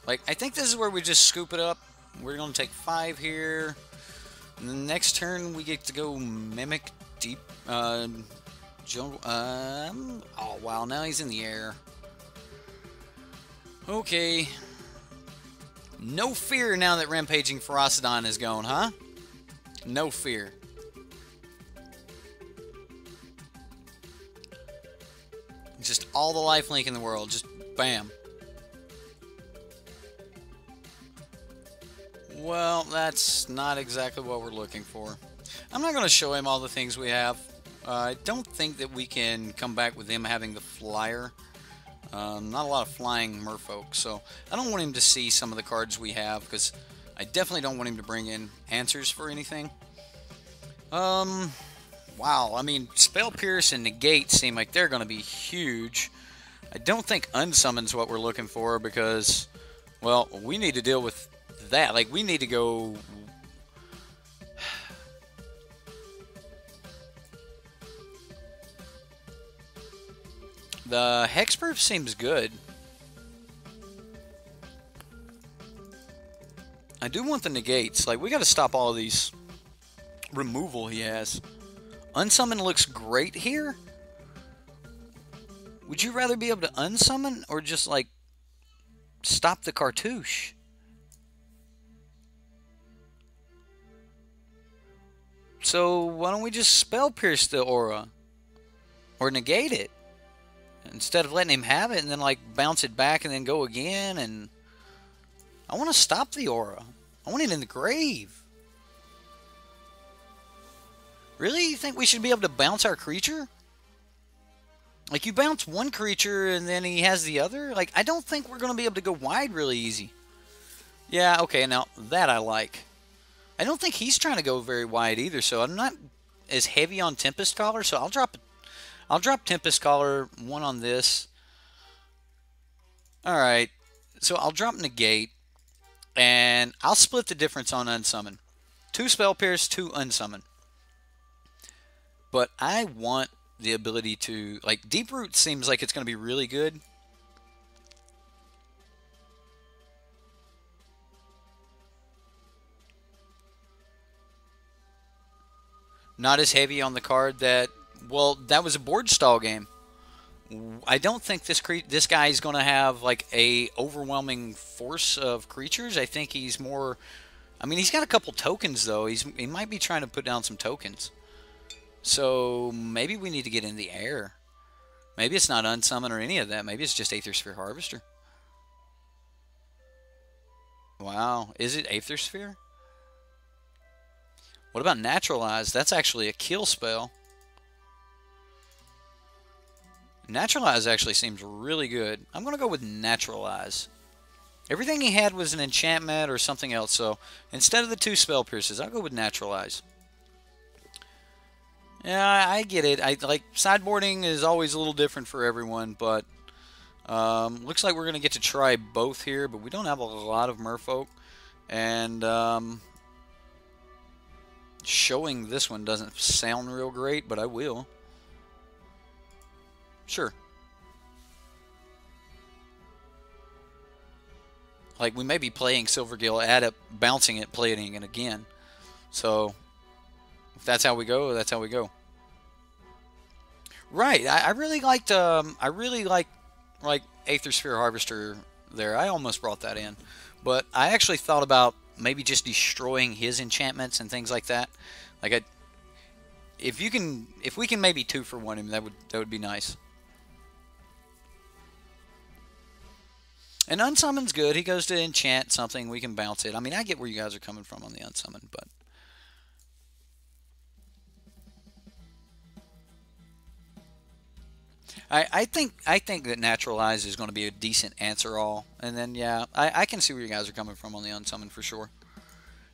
Like, I think this is where we just scoop it up. We're going to take 5 here. And the next turn, we get to go Mimic Deep... jungle... oh, wow. Now he's in the air. Okay. No fear now that Rampaging Ferocidon is going, huh? No fear. Just all the lifelink in the world. Just bam. Well, that's not exactly what we're looking for. I'm not going to show him all the things we have. I don't think that we can come back with him having the flyer. Not a lot of flying merfolk, so I don't want him to see some of the cards we have, because I definitely don't want him to bring in answers for anything. Wow, I mean, Spell Pierce and Negate seem like they're going to be huge. I don't think Unsummon's what we're looking for, because, well, we need to deal with that. Like, we need to go... The Hexproof seems good. I do want the negates. Like, we got to stop all of these removal he has. Unsummon looks great here. Would you rather be able to unsummon or just, like, stop the cartouche? So, why don't we just Spell Pierce the aura? Or negate it? Instead of letting him have it and then, like, bounce it back and then go again. And I want to stop the aura. I want it in the grave. Really? You think we should be able to bounce our creature? Like, you bounce one creature and then he has the other? Like, I don't think we're going to be able to go wide really easy. Yeah, okay, now that I like. I don't think he's trying to go very wide either, so I'm not as heavy on Tempest Caller, so I'll drop Tempest Caller, 1 on this. Alright, so I'll drop Negate, and I'll split the difference on Unsummon. 2 Spell Pierce, 2 Unsummon. But I want the ability to... Like, Deep Root seems like it's going to be really good. Not as heavy on the card that... Well, that was a board stall game. I don't think this guy is going to have like a overwhelming force of creatures. I think he's more... I mean, he's got a couple tokens, though. He might be trying to put down some tokens. So maybe we need to get in the air. Maybe it's not Unsummon or any of that. Maybe it's just Aether Sphere Harvester. Wow. Is it Aether Sphere? What about Naturalize? That's actually a kill spell. Naturalize actually seems really good. I'm going to go with Naturalize. Everything he had was an enchantment or something else, so instead of the 2 Spell Pierces, I'll go with Naturalize. Yeah, I get it. Like, sideboarding is always a little different for everyone, but looks like we're going to get to try both here, but we don't have a lot of Merfolk, and showing this one doesn't sound real great, but I will. Sure. Like, we may be playing Silvergill, add up, bouncing it, playing it again. So, if that's how we go, that's how we go. Right. I really liked, like, Aether Sphere Harvester there. I almost brought that in. But I actually thought about maybe just destroying his enchantments and things like that. Like, if we can maybe 2-for-1 him, that would be nice. And Unsummon's good. He goes to enchant something. We can bounce it. I mean, I get where you guys are coming from on the Unsummon, but... I think that Naturalize is going to be a decent answer all. And then, yeah, I can see where you guys are coming from on the Unsummon for sure.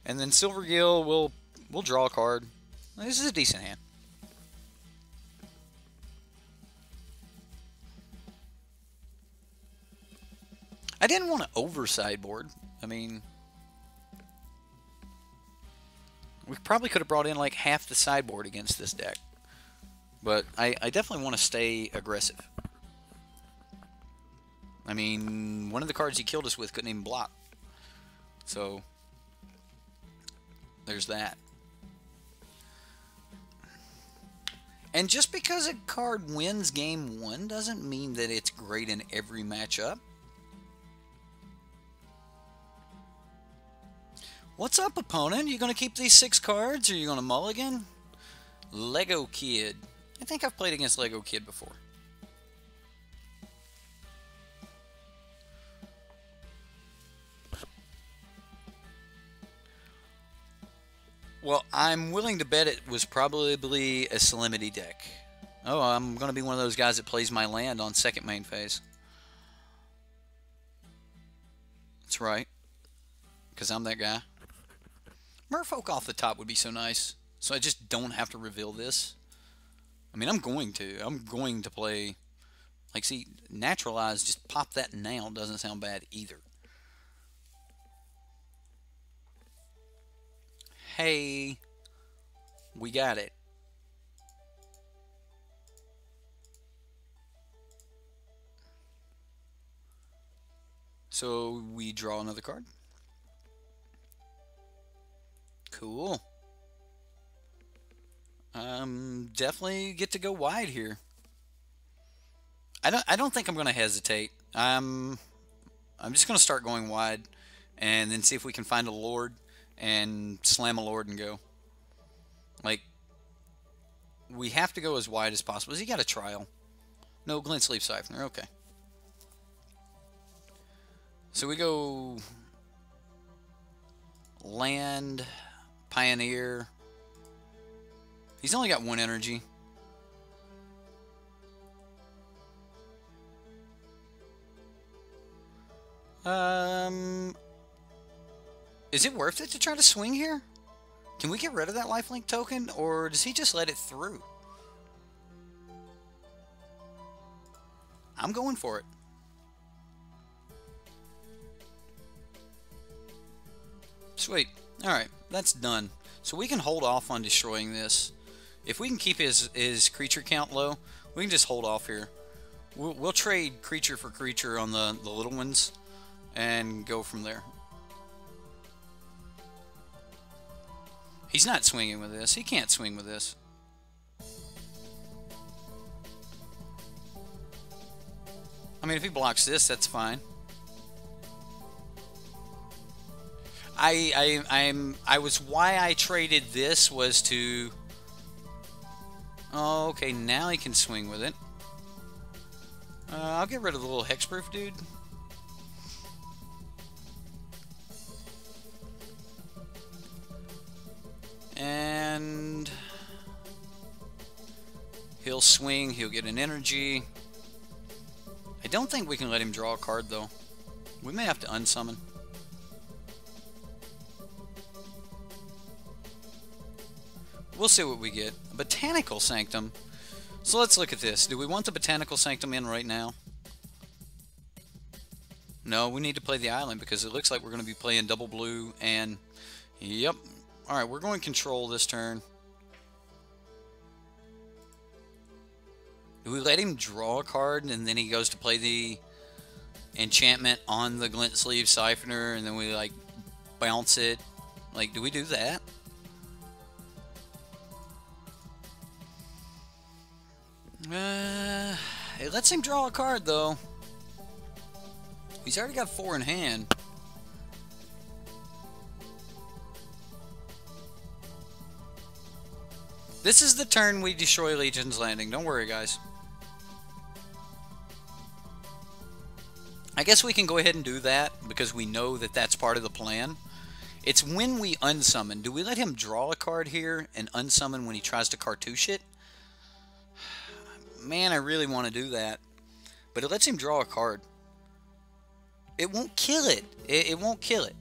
And then Silvergill, we'll draw a card. This is a decent hand. I didn't want to over-sideboard. I mean, we probably could have brought in like half the sideboard against this deck. But I definitely want to stay aggressive. I mean, one of the cards he killed us with couldn't even block. So, there's that. And just because a card wins game 1 doesn't mean that it's great in every matchup. What's up, opponent? You going to keep these 6 cards, or are you going to mulligan? Lego Kid. I think I've played against Lego Kid before. Well, I'm willing to bet it was probably a Salinity deck. Oh, I'm going to be one of those guys that plays my land on second main phase. That's right. Because I'm that guy. Merfolk off the top would be so nice. So I just don't have to reveal this. I mean, I'm going to play... Like, see, Naturalize, just pop that now. Doesn't sound bad either. Hey, we got it. So we draw another card. Cool. Definitely get to go wide here. I don't think I'm going to hesitate. I'm just going to start going wide and then see if we can find a Lord and slam a Lord and go. Like, we have to go as wide as possible. Has he got a trial? No, Glint Sleeve Siphoner. Okay. So we go land, Pioneer. He's only got 1 energy. Is it worth it to try to swing here? Can we get rid of that lifelink token, or does he just let it through? I'm going for it. Sweet. Alright, that's done. So we can hold off on destroying this. If we can keep his creature count low, we can just hold off here. We'll trade creature for creature on the little ones and go from there. He's not swinging with this. He can't swing with this. I mean, if he blocks this, that's fine. Why I traded this was to... Oh, okay, now he can swing with it. I'll get rid of the little hexproof dude. And he'll swing, he'll get an energy. I don't think we can let him draw a card, though. We may have to unsummon. We'll see what we get. A Botanical Sanctum. So let's look at this. Do we want the Botanical Sanctum in right now? No, we need to play the island because it looks like we're going to be playing double blue and... Yep. Alright, we're going control this turn. Do we let him draw a card and then he goes to play the enchantment on the Glint Sleeve Siphoner and then we, like, bounce it? Like, do we do that? It lets him draw a card, though. He's already got 4 in hand. This is the turn we destroy Legion's Landing. Don't worry, guys. I guess we can go ahead and do that because we know that that's part of the plan. It's when we unsummon. Do we let him draw a card here and unsummon when he tries to cartouche it? Man, I really want to do that. But it lets him draw a card. It won't kill it. It won't kill it.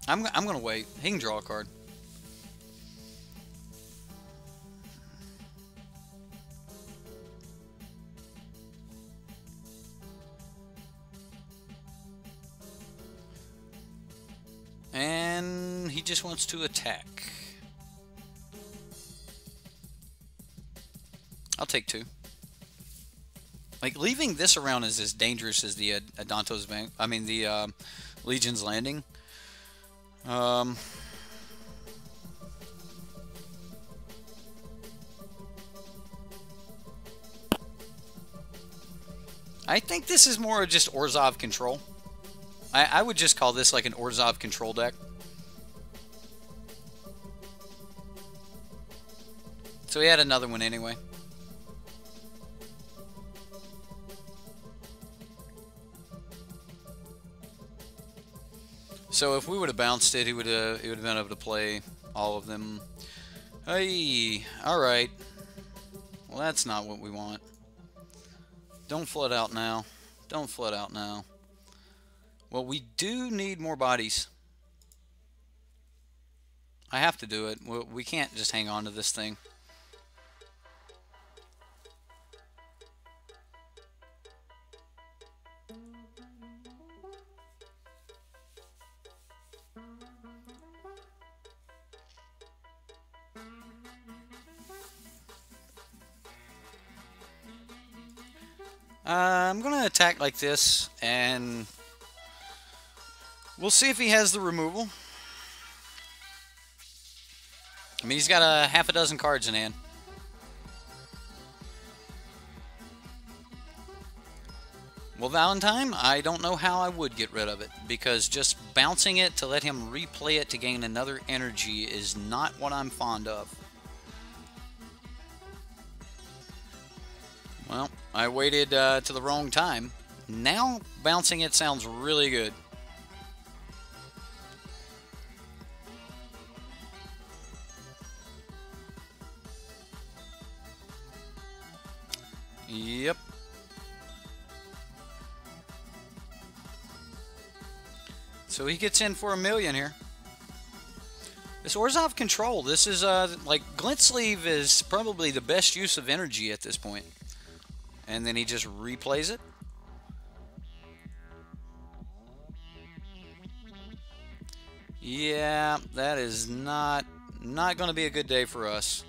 I'm going to wait. He can draw a card. And he just wants to attack. I'll take 2. Like, leaving this around is as dangerous as the Adanto's Bank. I mean, the Legion's Landing. Um, I think this is more just Orzhov control. I would just call this like an Orzhov control deck. So he had another one anyway. So if we would have bounced it, he would have been able to play all of them. Hey, all right. Well, that's not what we want. Don't flood out now. Don't flood out now. Well, we do need more bodies. I have to do it. We can't just hang on to this thing. I'm going to attack like this, and we'll see if he has the removal. I mean, he's got a half a dozen cards in hand. Well, Valentine, I don't know how I would get rid of it, because just bouncing it to let him replay it to gain another energy is not what I'm fond of. Well, I waited to the wrong time. Now, bouncing it sounds really good. Yep. So he gets in for $1 million here. This Orzhov control, this is like Glint Sleeve is probably the best use of energy at this point. And then he just replays it. Yeah, that is not going to be a good day for us.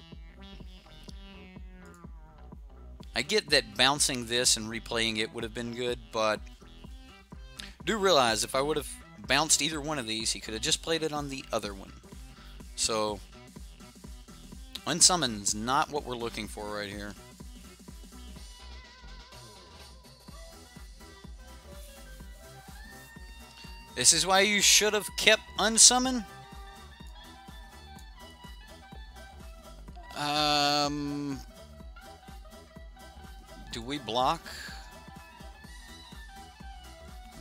I get that bouncing this and replaying it would have been good, but do realize if I would have bounced either one of these, he could have just played it on the other one. So, unsummon's not what we're looking for right here. This is why you should have kept unsummon. Do we block?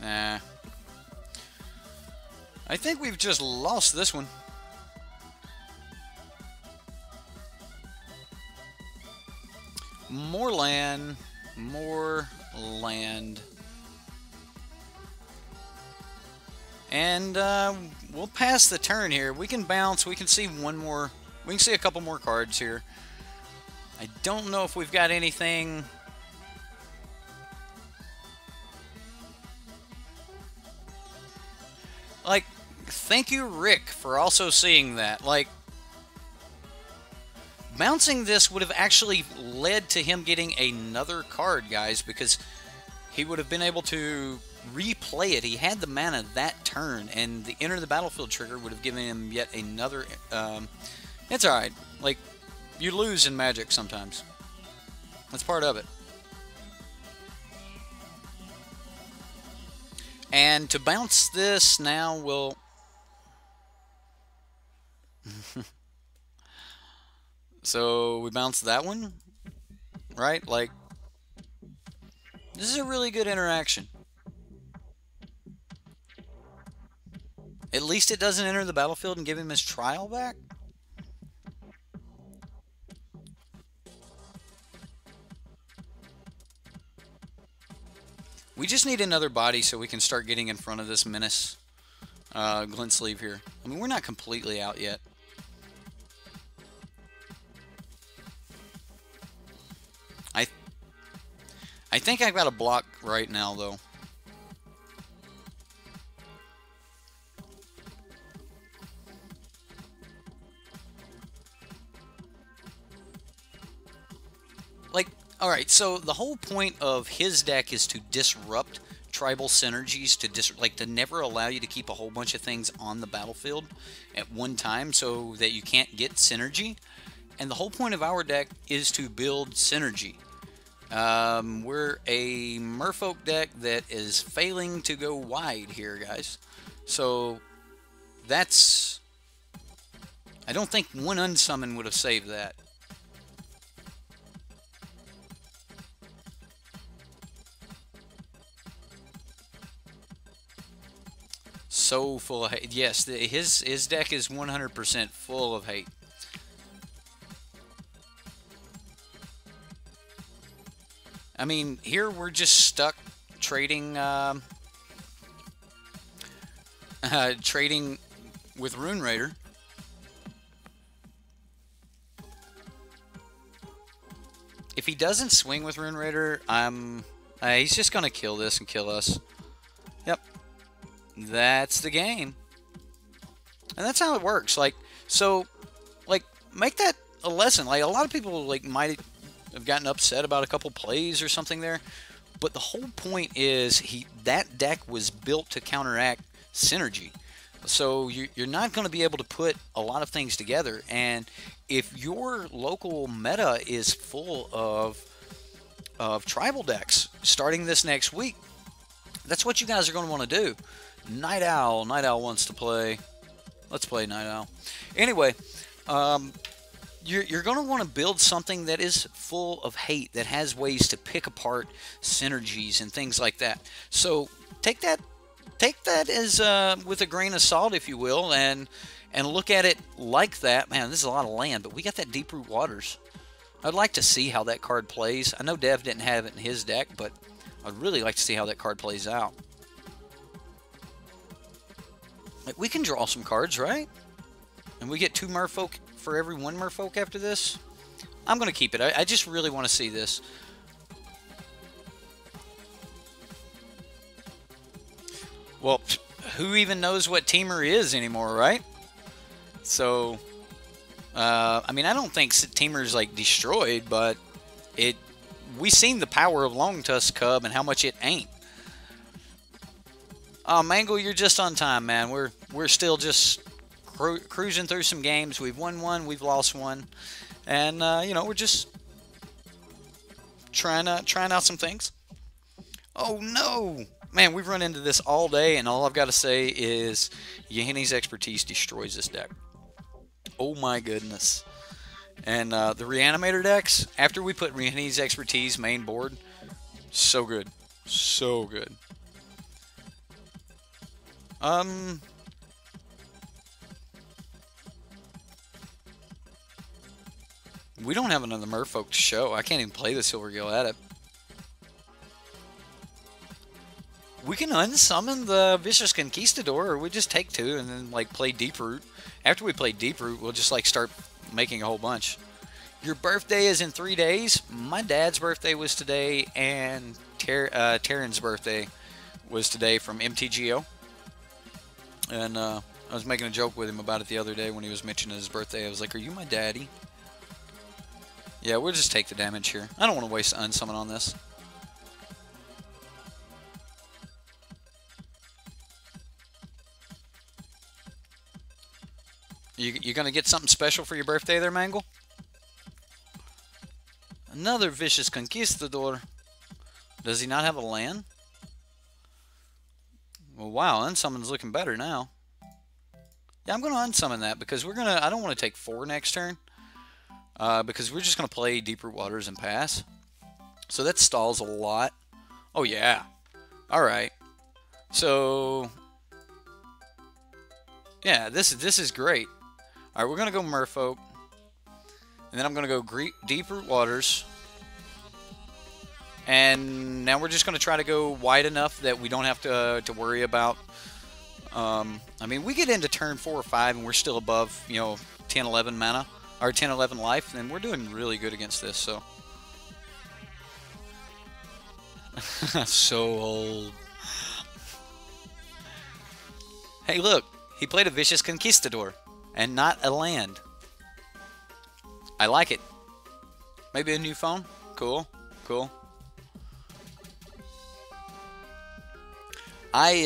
Nah. I think we've just lost this one. More land. More land. And we'll pass the turn here. We can bounce. We can see one more. We can see a couple more cards here. I don't know if we've got anything. Like, thank you, Rick, for also seeing that. Like, bouncing this would have actually led to him getting another card, guys, because he would have been able to replay it. He had the mana that turn, and the enter the battlefield trigger would have given him yet another. It's alright. Like, you lose in Magic sometimes. That's part of it. And to bounce this now will... So we bounce that one, right? Like, this is a really good interaction. At least it doesn't enter the battlefield and give him his trial back. We just need another body so we can start getting in front of this menace glint sleeve here. I mean, we're not completely out yet. I think I've got a block right now, though. Like, Alright, so the whole point of his deck is to disrupt tribal synergies, to never allow you to keep a whole bunch of things on the battlefield at one time so that you can't get synergy. And the whole point of our deck is to build synergy. We're a Merfolk deck that is failing to go wide here, guys. So that's... I don't think one unsummon would have saved that. So full of hate. Yes, his deck is 100% full of hate. I mean, here we're just stuck trading trading with Rune Raider. If he doesn't swing with Rune Raider, he's just gonna kill this and kill us. Yep. That's the game. And that's how it works. Like, so, like, make that a lesson. Like, a lot of people, like, might have gotten upset about a couple plays or something there. But the whole point is that deck was built to counteract synergy. So you're not going to be able to put a lot of things together. And if your local meta is full of tribal decks starting this next week, that's what you guys are going to want to do. Night Owl wants to play. Let's play Night Owl. Anyway, you're going to want to build something that is full of hate, that has ways to pick apart synergies and things like that. So take that as with a grain of salt, if you will, and look at it like that. Man, this is a lot of land, but we got that Deep Root Waters. I'd like to see how that card plays. I know Dev didn't have it in his deck, but I'd really like to see how that card plays out. Like, we can draw some cards, right? And we get 2 Merfolk for every 1 Merfolk after this. I'm going to keep it. I just really want to see this. Well, who even knows what Teamer is anymore, right? So, I mean, I don't think Teamer's, like, destroyed, but we seen the power of Long Tusk Cub and how much it ain't. Oh, Mangle, you're just on time, man. We're still just cruising through some games. We've won one, we've lost one, and you know, we're just trying out some things. Oh no, man, we've run into this all day, and all I've got to say is Yahini's Expertise destroys this deck. Oh my goodness. And the Reanimator decks, after we put Yahini's Expertise main board, so good, so good. We don't have another Merfolk to show. I can't even play the Silvergill at it. We can unsummon the Vicious Conquistador, or we just take 2 and then, like, play Deep Root. After we play Deep Root, we'll just, like, start making a whole bunch. Your birthday is in 3 days. My dad's birthday was today, and Taryn's birthday was today from MTGO. And I was making a joke with him about it the other day when he was mentioning his birthday. I was like, "Are you my daddy?" Yeah, we'll just take the damage here. I don't want to waste unsummon on this. You gonna get something special for your birthday there, Mangle? Another Vicious Conquistador. Does he not have a land? Well, wow, unsummon's looking better now. Yeah, I'm going to unsummon that because I don't want to take 4 next turn. Because we're just going to play Deep Root Waters and pass. So that stalls a lot. Oh, yeah. Alright. So, yeah, this is great. Alright, we're going to go Merfolk. And then I'm going to go Deep Root Waters. And now we're just going to try to go wide enough that we don't have to worry about... I mean, we get into turn 4 or 5 and we're still above, you know, 10, 11 mana. Or 10, 11 life. And we're doing really good against this, so... So old. Hey, look. He played a Vicious Conquistador. And not a land. I like it. Maybe a new phone? Cool. cool. I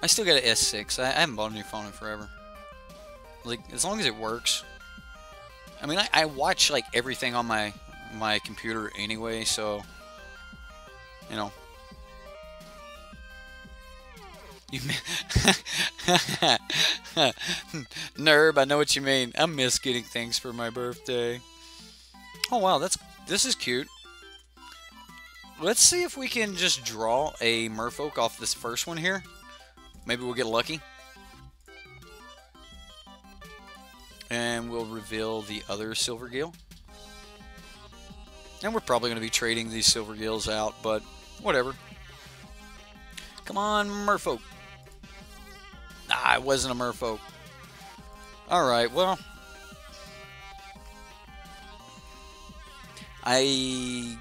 still got an S6. I haven't bought a new phone in forever. Like, as long as it works. I mean, I watch like everything on my computer anyway, so you know. You Nerb, I know what you mean. I miss getting things for my birthday. Oh wow, this is cute. Let's see if we can just draw a Merfolk off this first one here. Maybe we'll get lucky. And we'll reveal the other Silver Gill. And we're probably going to be trading these Silver Gills out, but whatever. Come on, Merfolk. Ah, it wasn't a Merfolk. Alright, well. I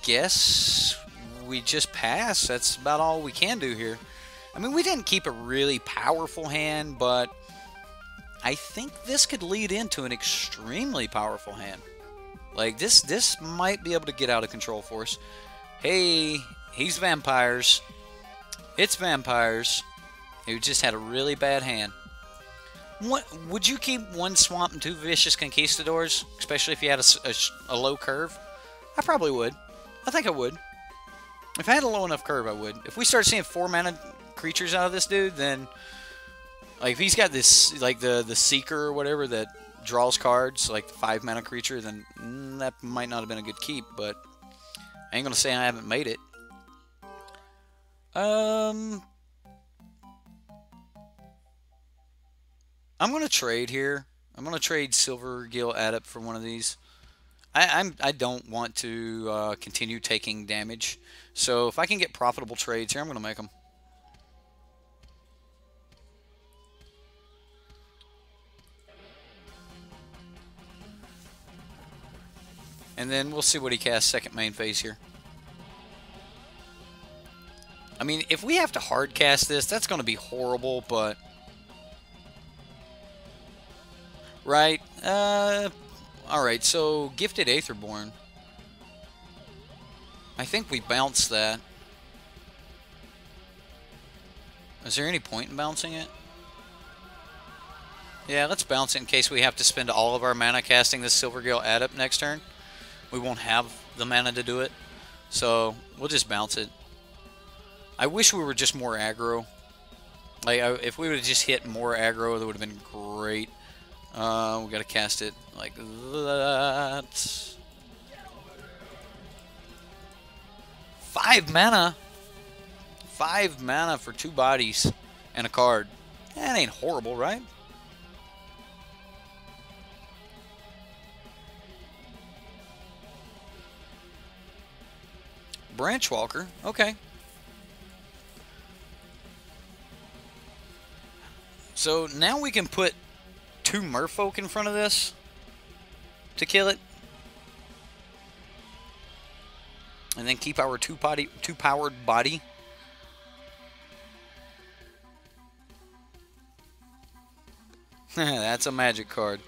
guess we just pass. That's about all we can do here. I mean, we didn't keep a really powerful hand, but I think this could lead into an extremely powerful hand. Like, this might be able to get out of control for us. Hey, he's vampires. It's vampires. Who just had a really bad hand. What would you keep one swamp and two vicious conquistadors, especially if you had a low curve? I probably would. I think I would. If I had a low enough curve, I would. If we start seeing 4-mana creatures out of this dude, then like if he's got this like the Seeker or whatever that draws cards, like the 5-mana creature, then that might not have been a good keep. But I ain't gonna say I haven't made it. I'm going to trade here. I'm going to trade Silver Gill Adept for one of these. I don't want to continue taking damage. So if I can get profitable trades here, I'm going to make them. And then we'll see what he casts second main phase here. I mean, if we have to hard cast this, that's going to be horrible, but... Right. Alright, so Gifted Aetherborn. I think we bounced that. Is there any point in bouncing it? Yeah, let's bounce it in case we have to spend all of our mana casting this Silver Gill Adept next turn. We won't have the mana to do it. So, we'll just bounce it. I wish we were just more aggro. Like, if we would have just hit more aggro, that would have been great. We gotta cast it like that. 5 mana. 5 mana for 2 bodies and a card. That ain't horrible, right? Branchwalker, okay. So now we can put 2 Merfolk in front of this to kill it. And then keep our 2-powered body. That's a magic card.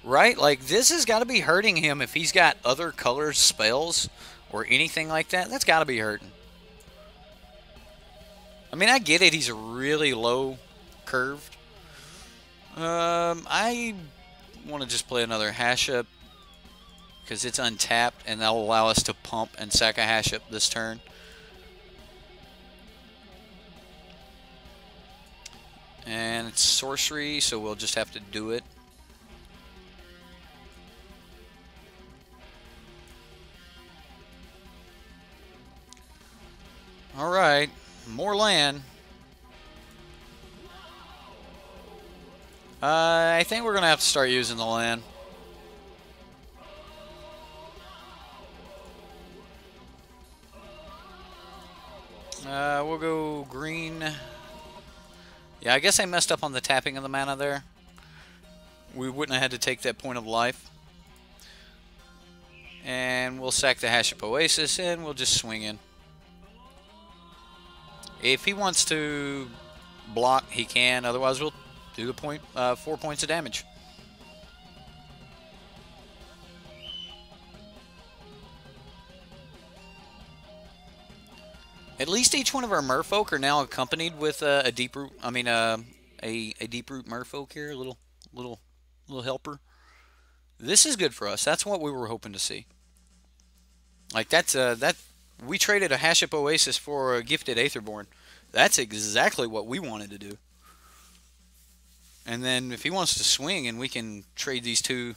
Right? Like, this has got to be hurting him if he's got other color spells or anything like that. That's got to be hurting. I mean, I get it. He's really low curved. I want to just play another hash up because it's untapped, and that'll allow us to pump and sack a hash up this turn. And it's sorcery, so we'll just have to do it. Alright, more land. I think we're going to have to start using the land. We'll go green. Yeah, I guess I messed up on the tapping of the mana there. We wouldn't have had to take that point of life. And we'll sack the Hash of Oasis, and we'll just swing in. If he wants to block, he can. Otherwise, we'll do the 4 points of damage. At least each one of our Merfolk are now accompanied with a deep root. I mean, a deep root Merfolk here, a little helper. This is good for us. That's what we were hoping to see. Like that we traded a Haship Oasis for a gifted Aetherborn. That's exactly what we wanted to do. And then if he wants to swing and we can trade these two.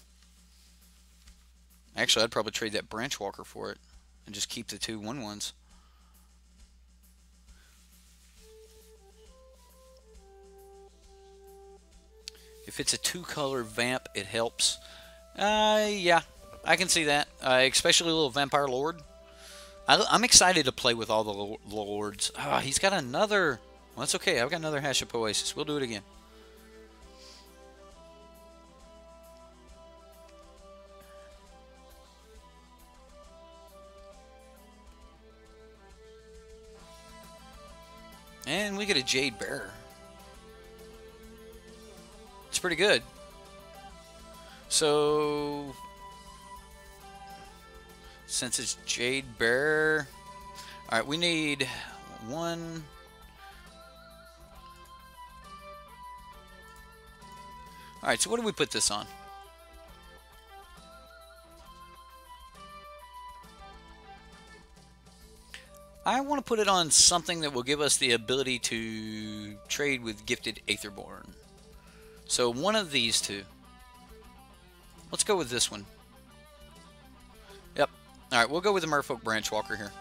Actually, I'd probably trade that Branch Walker for it and just keep the two 1/1s. If it's a 2-color vamp, it helps. Yeah, I can see that. Especially a little Vampire Lord. I'm excited to play with all the lords. He's got another. Well, that's okay. I've got another Haship Oasis. We'll do it again. And we get a Jade Bearer. It's pretty good. So, since it's Jade Bearer, all right, we need one. All right, so what do we put this on? I want to put it on something that will give us the ability to trade with gifted Aetherborn. So one of these two. Let's go with this one. Yep. Alright, we'll go with the Merfolk Branch Walker here.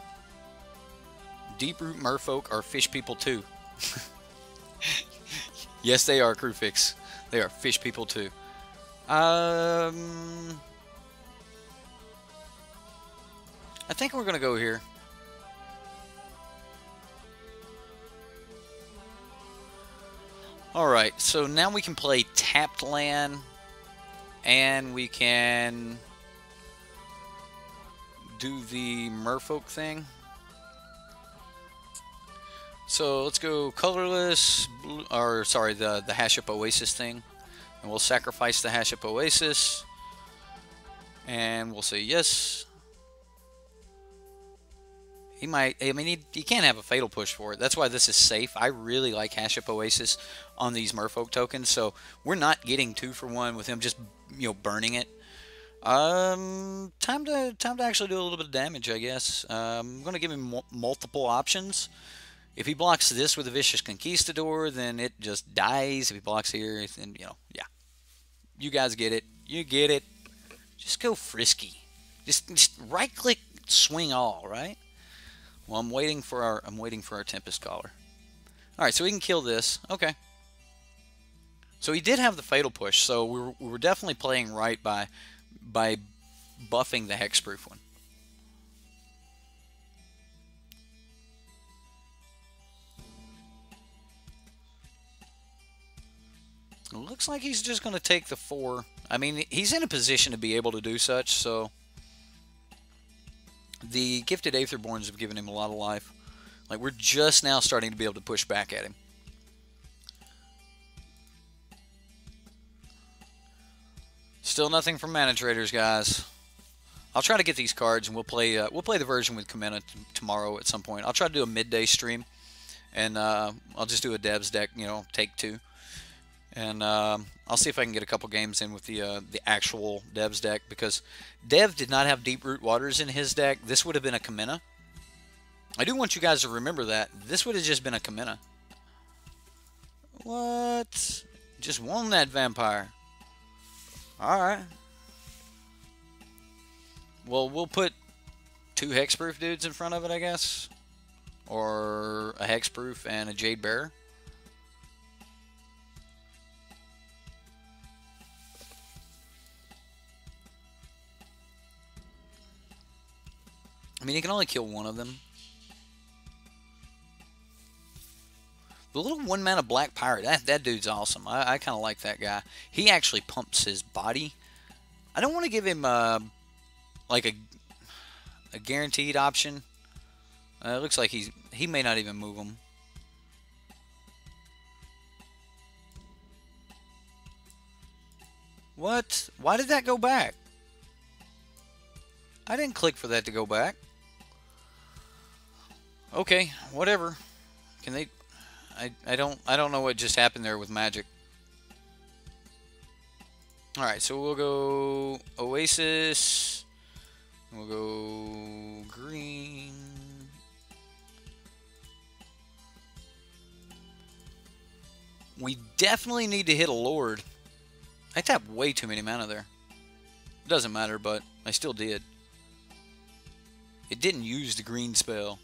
Deep Root Merfolk are fish people too. Yes, they are, Crewfix. They are fish people too. I think we're going to go here. Alright, so now we can play tapped land, and we can do the Merfolk thing. So let's go colorless, or sorry, the Haship Oasis thing. And we'll sacrifice the Haship Oasis, and we'll say yes. He might, I mean, he can't have a Fatal Push for it. That's why this is safe. I really like Haship Oasis on these Merfolk tokens, so we're not getting 2 for 1 with him just, you know, burning it. Time to actually do a little bit of damage, I guess. I'm going to give him multiple options. If he blocks this with a Vicious Conquistador, then it just dies. If he blocks here, then, you know, yeah. You guys get it. You get it. Just go frisky. Just right-click, swing all, right? Well, I'm waiting for our Tempest Caller. All right, so we can kill this. Okay. So he did have the Fatal Push, so we were definitely playing right by buffing the Hexproof one. It looks like he's just going to take the 4. I mean, he's in a position to be able to do such, so the gifted Aetherborns have given him a lot of life. Like, we're just now starting to be able to push back at him. Still nothing from Manatraders, guys. I'll try to get these cards, and we'll play the version with Kamena tomorrow at some point. I'll try to do a midday stream, and I'll just do a Devs deck, you know, take 2. And I'll see if I can get a couple games in with the actual Devs deck, because Dev did not have Deep Root Waters in his deck. This would have been a Kamena. I do want you guys to remember that. This would have just been a Kamena. What? Just won that Vampire. Alright. Well, we'll put 2 Hexproof dudes in front of it, I guess. Or a Hexproof and a Jade Bearer. I mean, he can only kill one of them. The little 1-mana Black Pirate, that dude's awesome. I kind of like that guy. He actually pumps his body. I don't want to give him like a guaranteed option. It looks like he may not even move him. What? Why did that go back? I didn't click for that to go back. Okay, whatever. Can they... I don't know what just happened there with Magic. Alright, so we'll go Oasis. We'll go green. We definitely need to hit a Lord. I tapped way too many mana there. It doesn't matter, but I still did. It didn't use the green spell.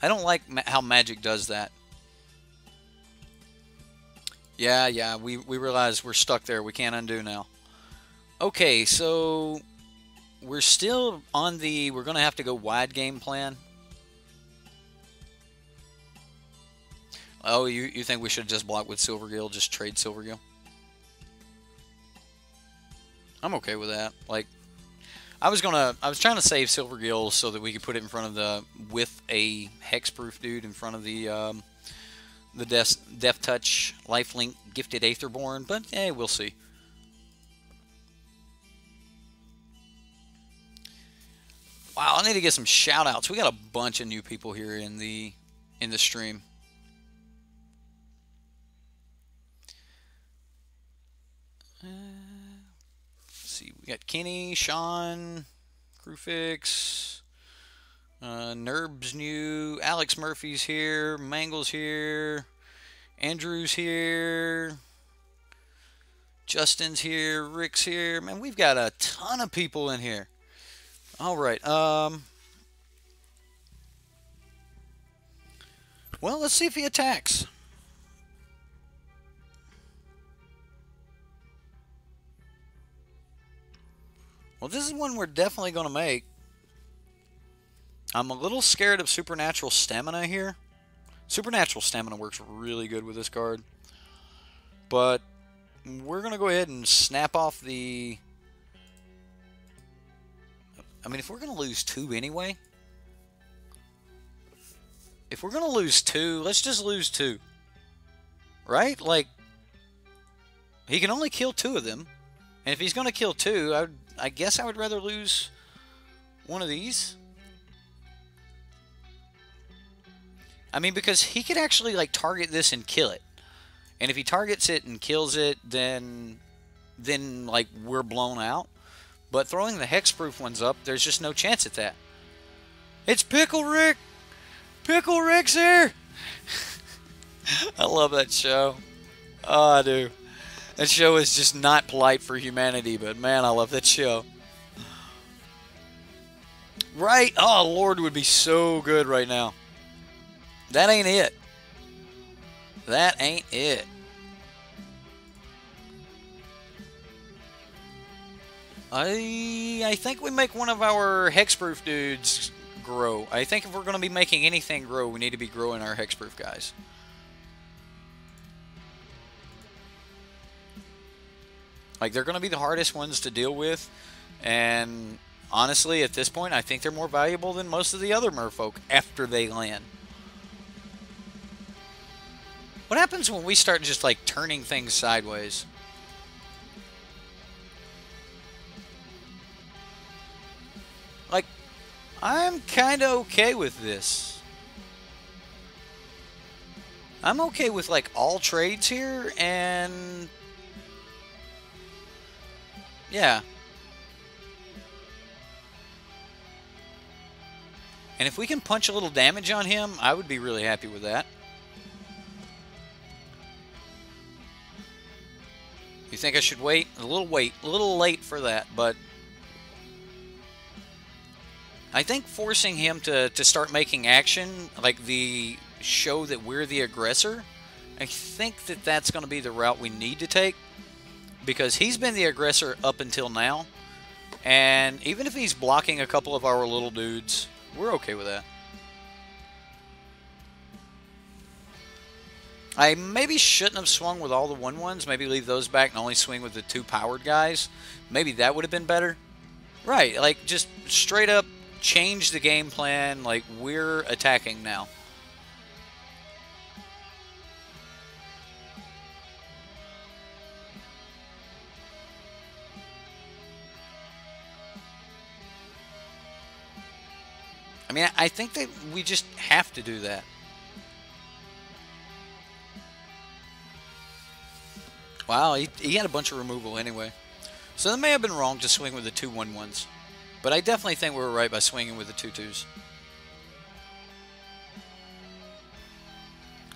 I don't like how Magic does that. Yeah, we realize we're stuck there. We can't undo now. Okay, so we're still on the... We're going to have to go wide game plan. Oh, you think we should just block with Silvergill? Just trade Silvergill? I'm okay with that. Like, I was trying to save Silvergill so that we could put it in front of the... With a hexproof dude in front of the Death Touch, Lifelink, Gifted Aetherborn, but we'll see. Wow, I need to get some shout-outs. We got a bunch of new people here in the stream. Let's see, we got Kenny, Sean, Crewfix, Nerb's new, Alex Murphy's here, Mangle's here, Andrew's here, Justin's here, Rick's here. Man, we've got a ton of people in here. All right. Well, let's see if he attacks. Well, this is one we're definitely going to make. I'm a little scared of Supernatural Stamina here. Supernatural Stamina works really good with this card. But we're going to go ahead and snap off the... I mean, if we're going to lose 2 anyway... If we're going to lose 2, let's just lose 2. Right? Like, he can only kill 2 of them. And if he's going to kill 2, I guess I would rather lose one of these. I mean, because he could actually, like, target this and kill it. And if he targets it and kills it, then like, we're blown out. But throwing the hexproof ones up, there's just no chance at that. It's Pickle Rick! Pickle Rick's here! I love that show. Oh, I do. That show is just not polite for humanity, but man, I love that show. Right? Oh, Lord would be so good right now. That ain't it. That ain't it. I think we make one of our hexproof dudes grow. I think if we're going to be making anything grow, we need to be growing our hexproof guys. Like, they're going to be the hardest ones to deal with. And honestly, at this point, I think they're more valuable than most of the other merfolk after they land. What happens when we start just, like, turning things sideways? Like, I'm kind of okay with this. I'm okay with, like, all trades here, and... yeah. And if we can punch a little damage on him, I would be really happy with that. You think I should wait? A little late for that, but... I think forcing him to start making action, like the show that we're the aggressor, I think that that's going to be the route we need to take. Because he's been the aggressor up until now. And even if he's blocking a couple of our little dudes, we're okay with that. I maybe shouldn't have swung with all the 1/1s. Maybe leave those back and only swing with the 2 powered guys. Maybe that would have been better. Right, like just straight up change the game plan. Like, we're attacking now. I mean, I think that we just have to do that. Wow, he had a bunch of removal anyway. So that may have been wrong to swing with the 2/1/1s. But I definitely think we were right by swinging with the 2/2s.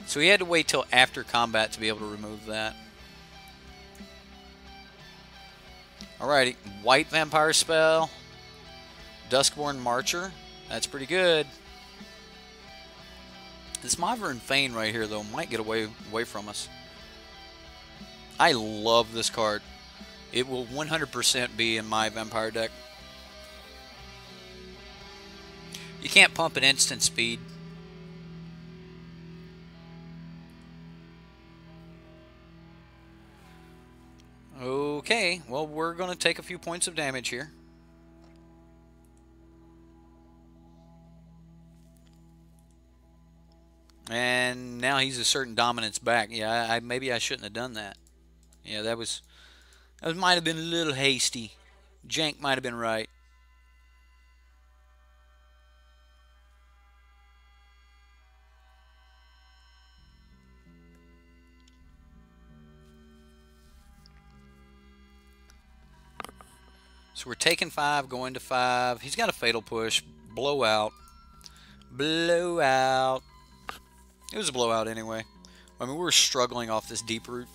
So he had to wait till after combat to be able to remove that. Alrighty, white vampire spell. Duskborn Marcher. That's pretty good. This Mauvern Fane right here, though, might get away from us. I love this card. It will 100% be in my vampire deck. You can't pump an instant speed. Okay, well, we're going to take a few points of damage here. And now he's asserting dominance back. Yeah, maybe I shouldn't have done that. Yeah, that might have been a little hasty. Jank might have been right. So we're taking 5, going to 5. He's got a Fatal Push. Blowout. Blowout. It was a blowout anyway. I mean, we were struggling off this deep root.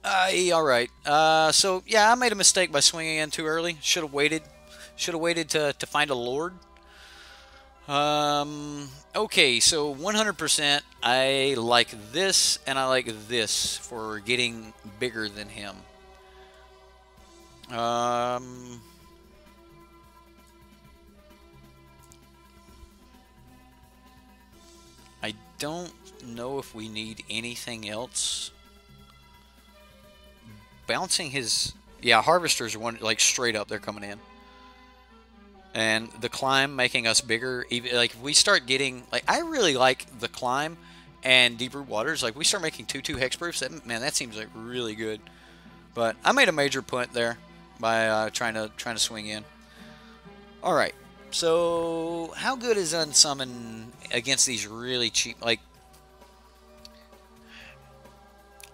Alright. So, yeah, I made a mistake by swinging in too early. Should have waited. Should have waited to find a Lord. Okay, so 100% I like this, and I like this for getting bigger than him. I don't know if we need anything else. Bouncing his... Yeah, Harvesters are like straight up. They're coming in. And the Climb making us bigger. Even like if we start getting... Like, I really like the Climb and Deep Root Waters. Like, we start making 2/2 hexproofs. Man, that seems like really good. But I made a major punt there by trying to swing in. All right. So how good is Unsummon against these really cheap? Like,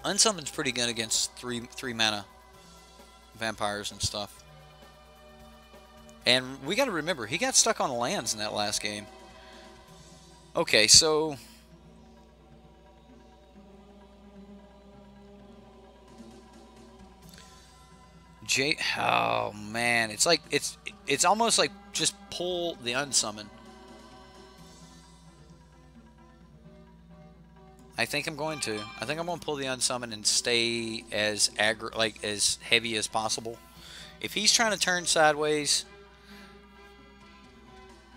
Unsummon's pretty good against three mana vampires and stuff. And we got to remember, he got stuck on lands in that last game. Okay, so oh man, it's like it's almost like just pull the Unsummon. I think I'm going to. I think I'm going to pull the Unsummon and stay as as heavy as possible. If he's trying to turn sideways,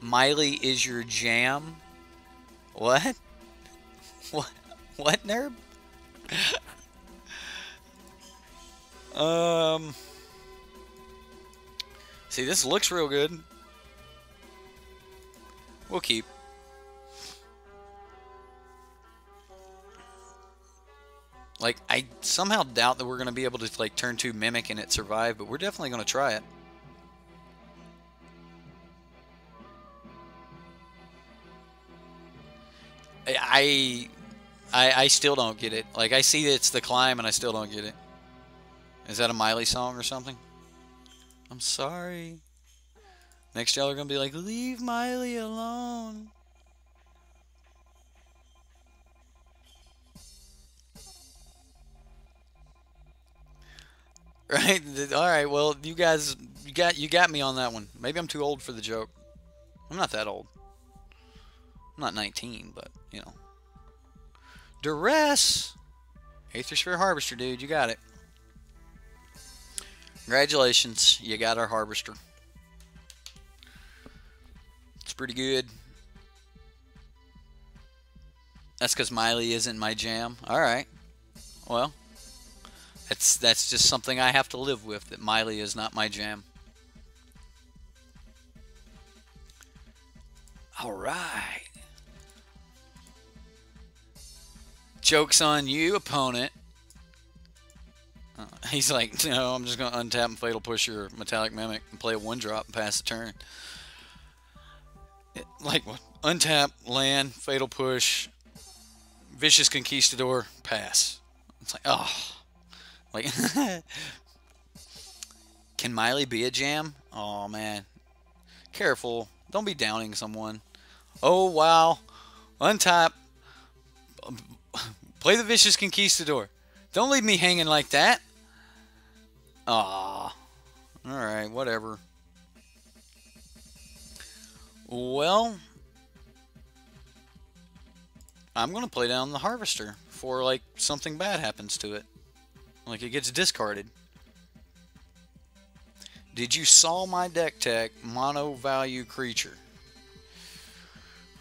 Miley is your jam. What? What, nerd? See, this looks real good. We'll keep. Like, I somehow doubt that we're going to be able to, like, turn 2 Mimic and it survive, but we're definitely going to try it. I still don't get it. Like, I see that it's the Climb and I still don't get it. Is that a Miley song or something? I'm sorry. Next y'all are going to be like, leave Miley alone. Right? Alright, well, you guys, you got me on that one. Maybe I'm too old for the joke. I'm not that old. I'm not 19, but, you know. Duress! Aether Sphere Harvester, dude. You got it. Congratulations. You got our Harvester. It's pretty good. That's because Miley isn't my jam. Alright. Well, that's just something I have to live with, that Miley is not my jam. Alright. Joke's on you, opponent. He's like, no, I'm just going to untap and Fatal Push your Metallic Mimic and play a 1-drop and pass the turn. Like what? Untap, land, fatal push, vicious conquistador, pass. It's like, oh, like, can Miley be a jam? Oh man, careful! Don't be downing someone. Oh wow, untap, play the vicious conquistador. Don't leave me hanging like that. Ah, all right, whatever. Well, I'm gonna play down the harvester before like something bad happens to it, like it gets discarded. Did you saw my deck tech mono value creature?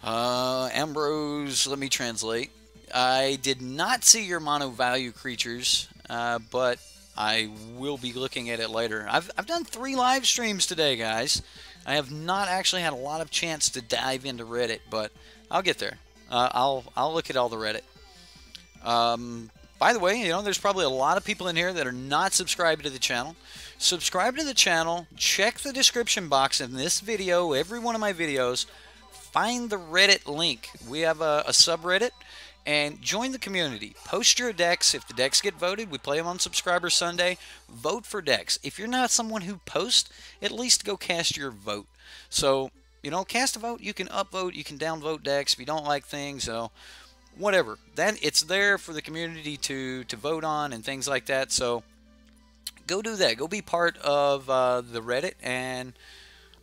Ambrose, let me translate. I did not see your mono value creatures, but I will be looking at it later. I've done 3 live streams today, guys. I have not actually had a lot of chance to dive into Reddit, but I'll get there. I'll look at all the Reddit. By the way, you know, there's probably a lot of people in here that are not subscribed to the channel. Subscribe to the channel. Check the description box in this video, every one of my videos. Find the Reddit link. We have a subreddit, and join the community. Post your decks. If the decks get voted, we play them on Subscriber Sunday. Vote for decks. If you're not someone who posts, at least go cast your vote. So, you know, cast a vote. You can upvote. You can downvote decks if you don't like things. So, whatever. Then it's there for the community to vote on and things like that. So, go do that. Go be part of the Reddit. And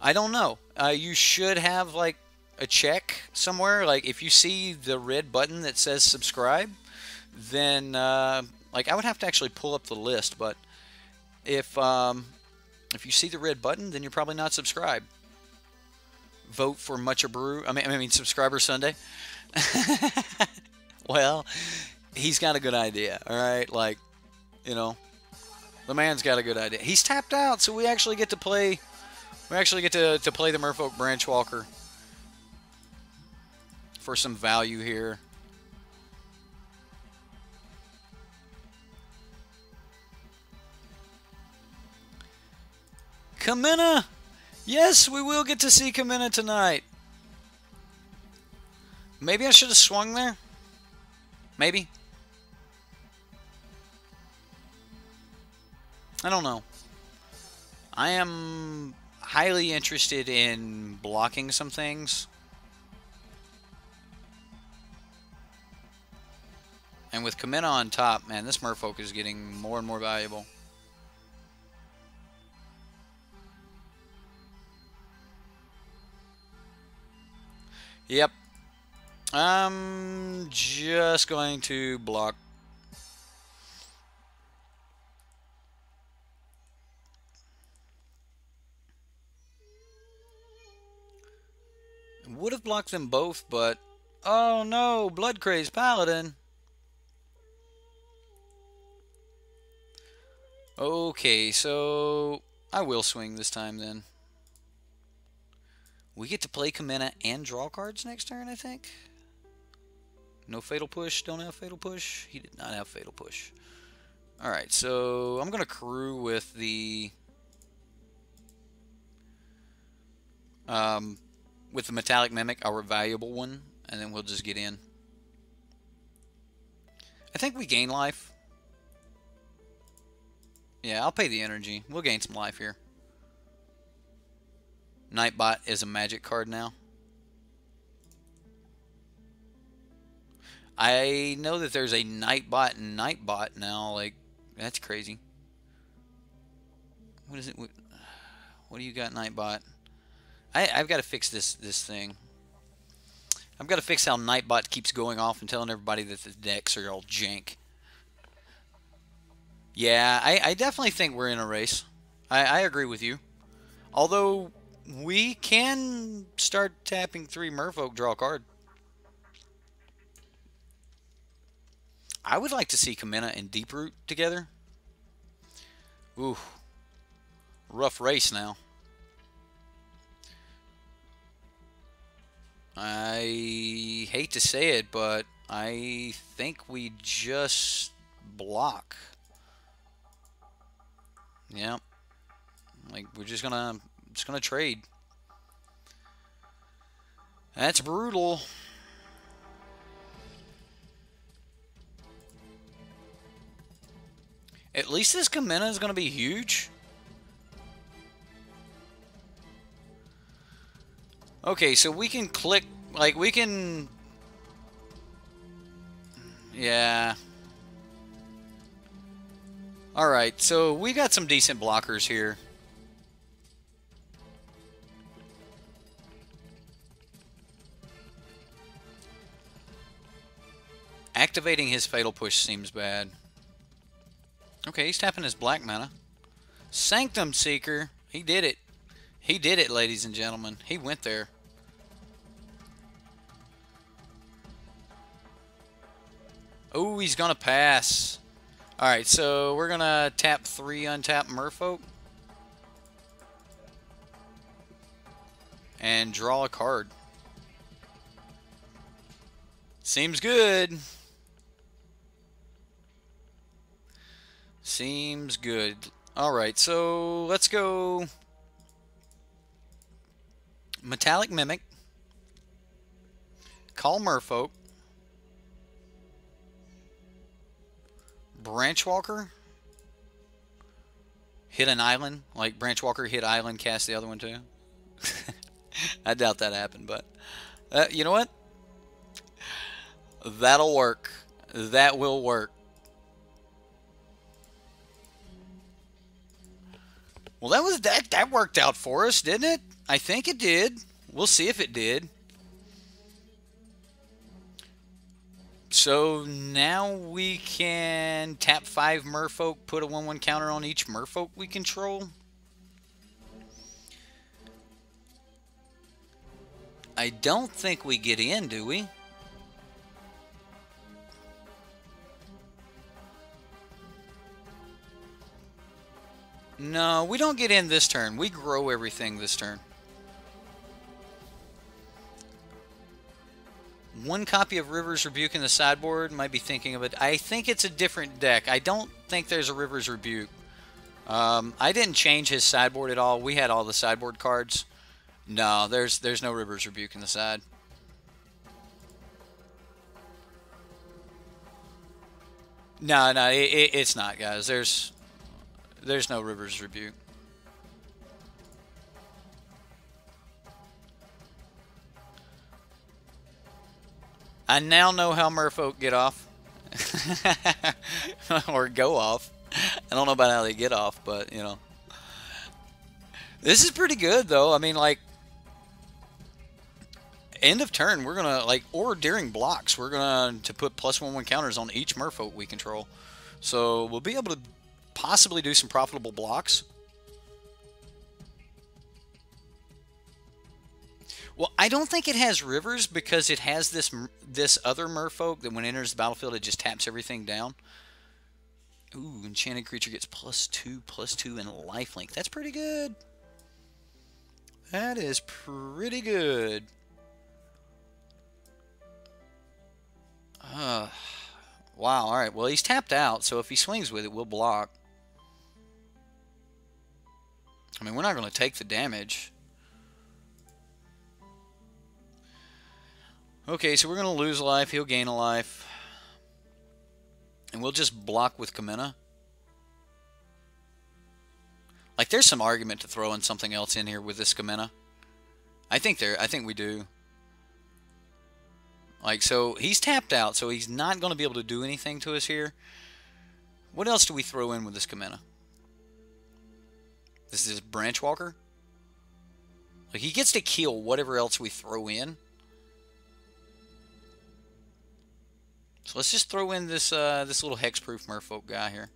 I don't know. You should have like a check somewhere. Like if you see the red button that says subscribe, then like I would have to actually pull up the list. But if you see the red button, then you're probably not subscribed. Vote for Mucha Brew. I mean Subscriber Sunday. Well, he's got a good idea. All right, like you know, the man's got a good idea. He's tapped out, so we actually get to play. We actually get to play the Merfolk Branchwalker for some value here. Kamina! Yes, we will get to see Kamina tonight. Maybe I should have swung there. Maybe. I don't know. I am highly interested in blocking some things. And with Kamina on top, man, this Merfolk is getting more and more valuable. Yep. I'm just going to block. Would have blocked them both, but oh no, Blood Craze Paladin. Okay, so I will swing this time then. We get to play Kamina and draw cards next turn, I think. No Fatal Push, don't have Fatal Push. He did not have Fatal Push. Alright, so I'm going to crew with the Metallic Mimic, our valuable one, and then we'll just get in. I think we gain life. Yeah, I'll pay the energy. We'll gain some life here. Nightbot is a magic card now. I know that there's a Nightbot and Nightbot now. Like, that's crazy. What is it? What do you got, Nightbot? I've got to fix this thing. I've got to fix how Nightbot keeps going off and telling everybody that the decks are all jank. Yeah, I definitely think we're in a race. I agree with you. Although we can start tapping 3 Merfolk, draw a card. I would like to see Kamina and Deeproot together. Ooh. Rough race now. I hate to say it, but I think we just block. Yeah. Like we're just gonna trade. That's brutal. At least this Kamina is going to be huge. Okay, so we can click, like, we can... Yeah. Alright, so we got some decent blockers here. Activating his Fatal Push seems bad. Okay, he's tapping his black mana. Sanctum Seeker. He did it. He did it, ladies and gentlemen. He went there. Oh, he's going to pass. Alright, so we're going to tap 3 untap Merfolk. And draw a card. Seems good. Seems good. Alright, so let's go Metallic Mimic. Call Merfolk. Branchwalker. Hit an island. Like Branchwalker hit island, cast the other one too. I doubt that happened, but you know what? That'll work. That will work. Well, that worked out for us, didn't it? I think it did. We'll see if it did. So now we can tap 5 Merfolk, put a 1/1 counter on each Merfolk we control. I don't think we get in, do we? No, we don't get in this turn. We grow everything this turn. 1 copy of Rivers Rebuke in the sideboard. Might be thinking of it. I think it's a different deck. I don't think there's a Rivers Rebuke. I didn't change his sideboard at all. We had all the sideboard cards. No, there's no Rivers Rebuke in the side. No, it's not, guys. There's no Rivers Rebuke. I now know how Merfolk get off. Or go off. I don't know about how they get off, but, you know. This is pretty good, though. I mean, like, end of turn, we're going to, like, or during blocks, we're going to put +1/1 counters on each Merfolk we control. So we'll be able to possibly do some profitable blocks. Well, I don't think it has Rivers because it has this other Merfolk that when it enters the battlefield, it just taps everything down. Ooh, enchanted creature gets +2/+2 and lifelink. That's pretty good. That is pretty good. Wow, alright. Well, he's tapped out, so if he swings with it, we'll block. I mean, we're not going to take the damage. Okay, so we're going to lose a life. He'll gain a life. And we'll just block with Kamina. Like, there's some argument to throw in something else in here with this Kamina. I think we do. Like, so he's tapped out, so he's not going to be able to do anything to us here. What else do we throw in with this Kamina? This is Branchwalker. Like, he gets to kill whatever else we throw in. So let's just throw in this this little hexproof Merfolk guy here.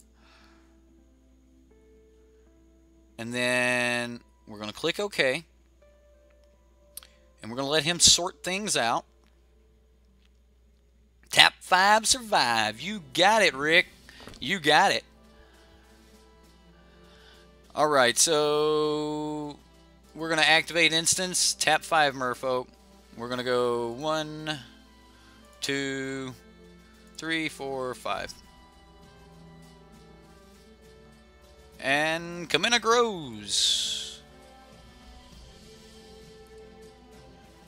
And then we're going to click OK. And we're going to let him sort things out. Tap 5, survive. You got it, Rick. You got it. Alright, so we're going to activate instance. Tap 5 Merfolk. We're going to go 1, 2, 3, 4, 5. And Kamina grows.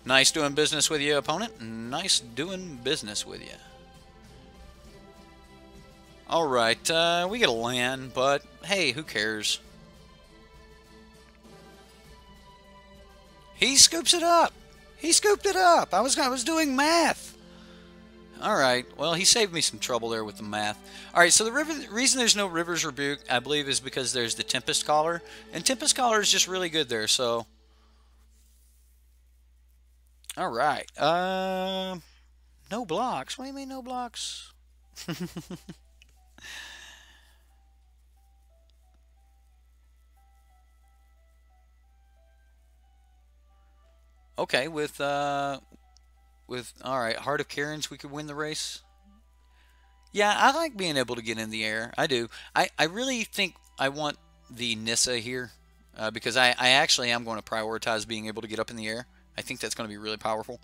Nice doing business with you, opponent. Nice doing business with you. Alright, we get a land, but hey, who cares? He scoops it up! He scooped it up! I was doing math! Alright, well, he saved me some trouble there with the math. Alright, so the reason there's no River's Rebuke, I believe, is because there's the Tempest Caller. And Tempest Caller is just really good there, so... Alright, no blocks? What do you mean no blocks? Okay, with alright, Heart of Karens, we could win the race. Yeah, I like being able to get in the air. I do. I really think I want the Nissa here because I actually am going to prioritize being able to get up in the air. I think that's going to be really powerful.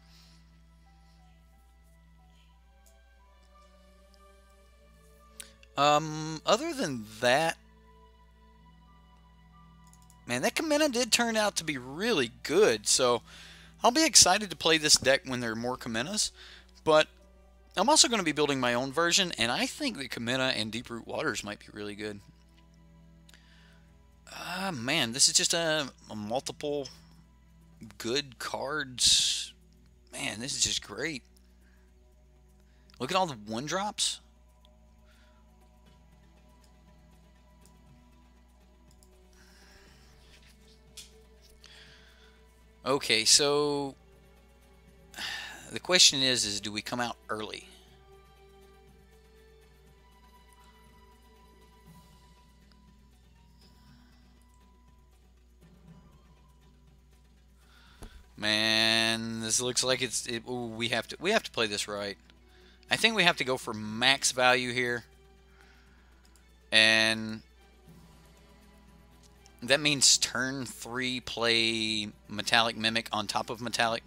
Other than that, man, that Kamina did turn out to be really good, so I'll be excited to play this deck when there are more Kaminas, but I'm also going to be building my own version, and I think that Kamina and Deep-Root Waters might be really good. Man, this is just a multiple good cards. Man, this is just great. Look at all the 1-drops. Okay, so the question is do we come out early? Man, this looks like we have to play this right. I think we have to go for max value here. And that means turn 3 play Metallic Mimic on top of Metallic.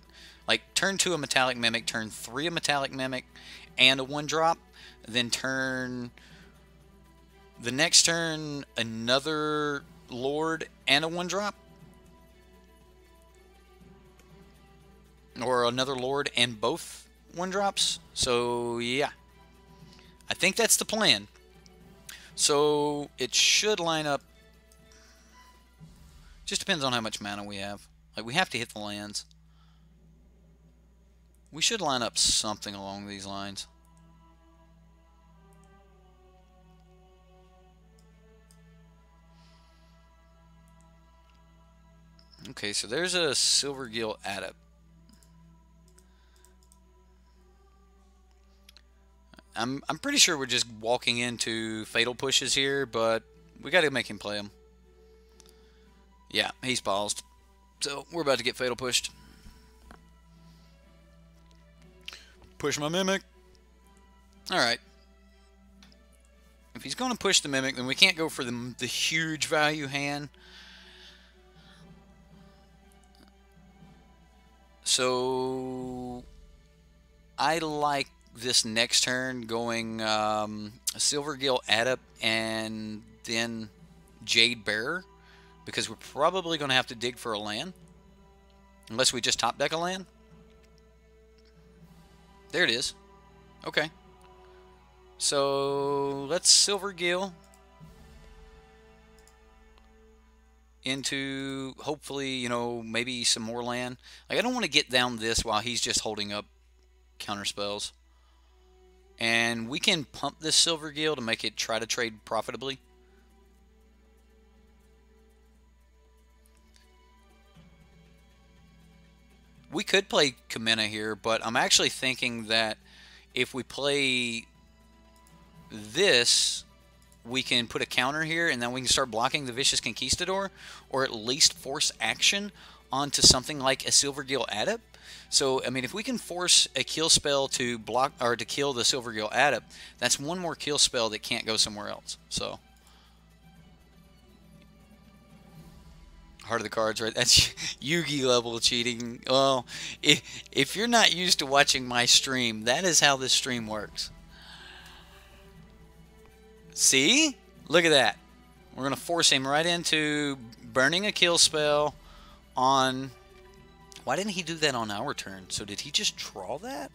Like turn 2 a Metallic Mimic, turn 3 a Metallic Mimic, and a 1-drop. Then the next turn another Lord and a 1-drop. Or another Lord and both 1-drops. So yeah, I think that's the plan. So it should line up. Just depends on how much mana we have. Like, we have to hit the lands. We should line up something along these lines. Okay, so there's a Silvergill Adept. I'm pretty sure we're just walking into Fatal Pushes here, but we got to make him play them. Yeah, he's paused. So we're about to get Fatal Pushed. Push my Mimic. Alright. If he's going to push the Mimic, then we can't go for the huge value hand. So I like this next turn going Silvergill Adept and then Jade Bearer, because we're probably going to have to dig for a land unless we just top deck a land. There it is. Okay, so let's Silvergill into hopefully, you know, maybe some more land. Like, I don't want to get down this while he's just holding up counter spells. And we can pump this Silvergill to make it try to trade profitably. We could play Kamina here, but I'm actually thinking that if we play this, we can put a counter here, and then we can start blocking the Vicious Conquistador, or at least force action onto something like a Silvergill Adept. So, I mean, if we can force a kill spell to block or to kill the Silvergill Adept, that's one more kill spell that can't go somewhere else. So, Heart of the Cards, right? That's Yugi level cheating. Well, if you're not used to watching my stream, that is how this stream works. See? Look at that. We're going to force him right into burning a kill spell on Why didn't he do that on our turn? So did he just draw that?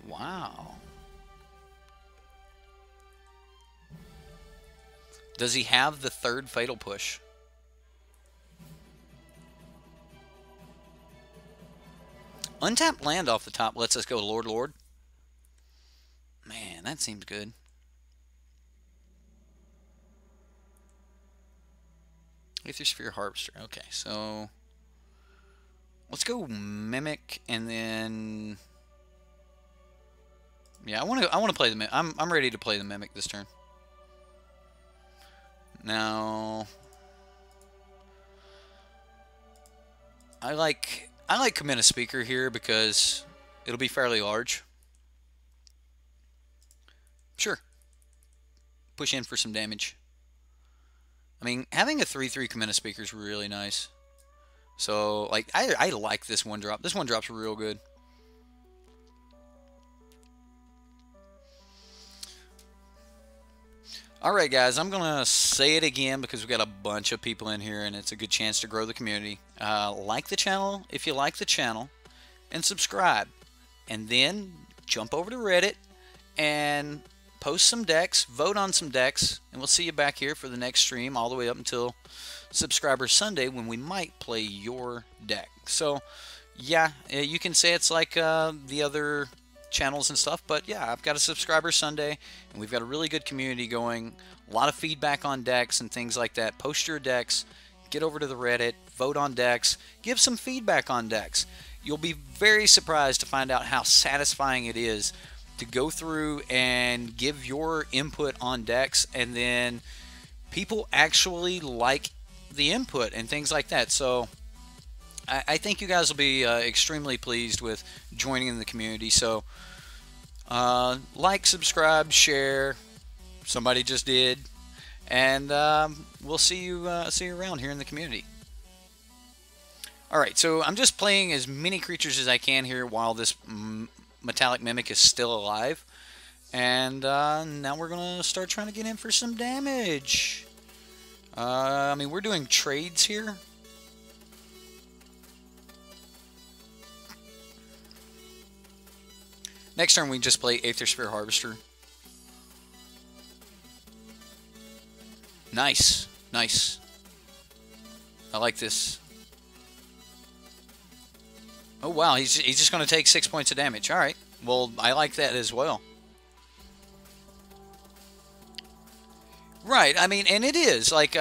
Wow. Does he have the third Fatal Push? Untapped land off the top lets us go Lord Lord. Man, that seems good. Aethersphere Harvester. Okay, so let's go Mimic, and then yeah, I want to play the Mimic. I'm ready to play the Mimic this turn. Now, I like Command a Speaker here because it'll be fairly large. Sure. Push in for some damage. I mean, having a 3/3 Command a Speaker is really nice. So, like, I like this one drop. This one drop's real good. Alright guys, I'm going to say it again because we've got a bunch of people in here and it's a good chance to grow the community. Like the channel if you like the channel, and subscribe. And then jump over to Reddit and post some decks, vote on some decks, and we'll see you back here for the next stream all the way up until Subscriber Sunday when we might play your deck. So yeah, you can say it's like the other channels and stuff, but yeah, I've got a Subscriber Sunday and we've got a really good community going, a lot of feedback on decks and things like that. Post your decks, get over to the Reddit, vote on decks, give some feedback on decks. You'll be very surprised to find out how satisfying it is to go through and give your input on decks, and then people actually like the input and things like that. So I think you guys will be extremely pleased with joining in the community. So like, subscribe, share. Somebody just did, and we'll see you around here in the community. All right, so I'm just playing as many creatures as I can here while this Metallic Mimic is still alive, and now we're gonna start trying to get in for some damage. I mean, we're doing trades here. Next turn we just play Aethersphere Harvester. Nice, nice. I like this. Oh wow, he's just going to take 6 points of damage. All right, well, I like that as well. Right, I mean, and it is like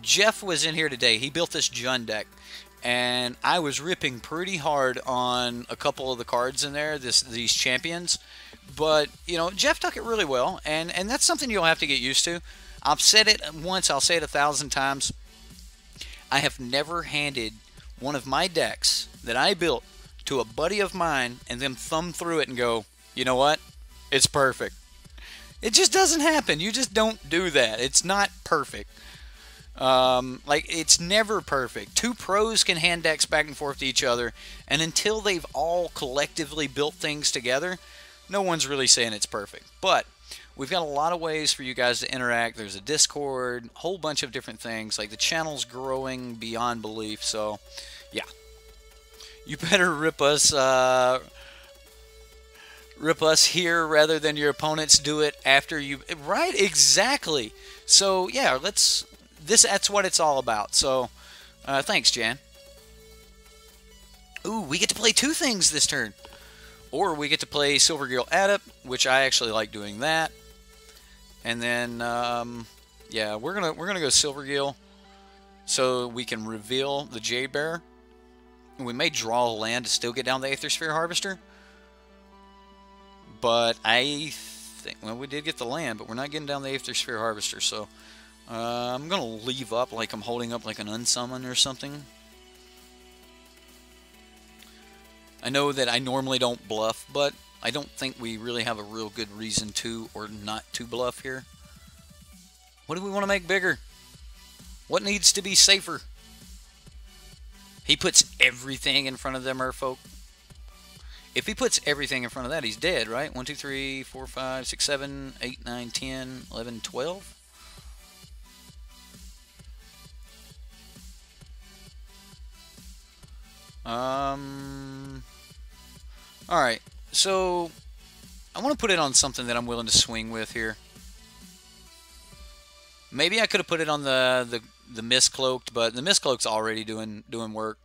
Jeff was in here today. He built this Jund deck, and I was ripping pretty hard on a couple of the cards in there, these champions. But you know, Jeff took it really well, and that's something you'll have to get used to. I've said it once, I'll say it 1,000 times. I have never handed one of my decks that I built to a buddy of mine and then thumb through it and go, you know what? It's perfect. It just doesn't happen. You just don't do that. It's not perfect. Like, it's never perfect. Two pros can hand decks back and forth to each other, and until they've all collectively built things together, no one's really saying it's perfect. But we've got a lot of ways for you guys to interact. There's a Discord, a whole bunch of different things. Like, the channel's growing beyond belief, so yeah. You better rip us here rather than your opponents do it after you. Right? Exactly. So yeah, that's what it's all about. So thanks, Jan. Ooh, we get to play two things this turn. Or we get to play Silvergill Adept, which I actually like doing that. And then yeah, we're gonna go Silvergill so we can reveal the Jade Bearer. We may draw a land to still get down the Aethersphere Harvester. But I think, well, we did get the land, but we're not getting down the Aethersphere Harvester, so I'm going to leave up like I'm holding up like an unsummon or something. I know that I normally don't bluff, but I don't think we really have a real good reason to or not to bluff here. What do we want to make bigger? What needs to be safer? He puts everything in front of the Merfolk. If he puts everything in front of that, he's dead, right? 1, 2, 3, 4, 5, 6, 7, 8, 9, 10, 11, 12. Alright, so I want to put it on something that I'm willing to swing with here. Maybe I could have put it on the Mistcloaked, but the Mistcloak's already doing work.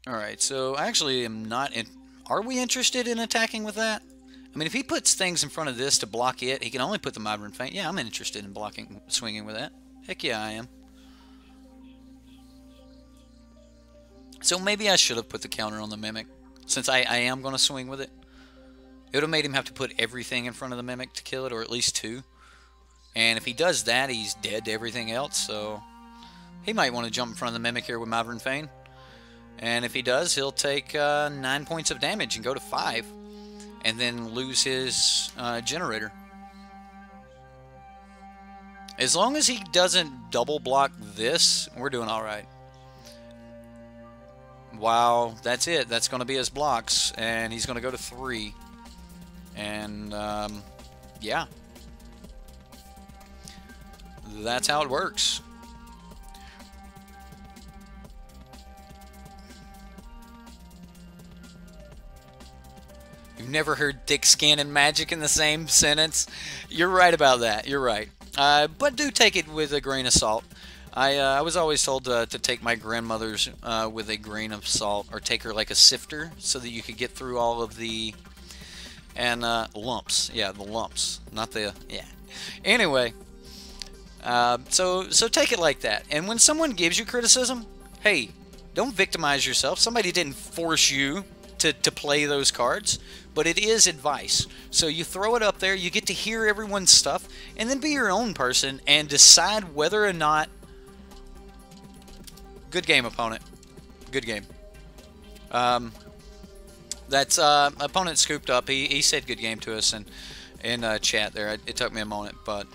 Alright, so I actually am not in... Are we interested in attacking with that? I mean, if he puts things in front of this to block it, he can only put the Modern Feint. Yeah, I'm interested in swinging with that. Heck yeah, I am. So maybe I should have put the counter on the Mimic, since I am going to swing with it. It would have made him have to put everything in front of the Mimic to kill it, or at least 2. And if he does that, he's dead to everything else, so... He might want to jump in front of the Mimic here with Modern Feint. And if he does, he'll take 9 points of damage and go to 5. And then lose his generator. As long as he doesn't double block this, we're doing alright. Wow, that's it. That's going to be his blocks. And he's going to go to 3. And, yeah. That's how it works. You've never heard thick skin and magic in the same sentence? You're right about that. You're right. But do take it with a grain of salt. I was always told to take my grandmother's with a grain of salt, or take her like a sifter, so that you could get through all of the lumps. Yeah, the lumps, not the yeah. Anyway, so take it like that. And when someone gives you criticism, hey, don't victimize yourself. Somebody didn't force you to play those cards, but it is advice. So you throw it up there, you get to hear everyone's stuff, and then be your own person and decide whether or not... Good game, opponent. Good game. That's opponent scooped up. He said good game to us in chat there. It took me a moment, but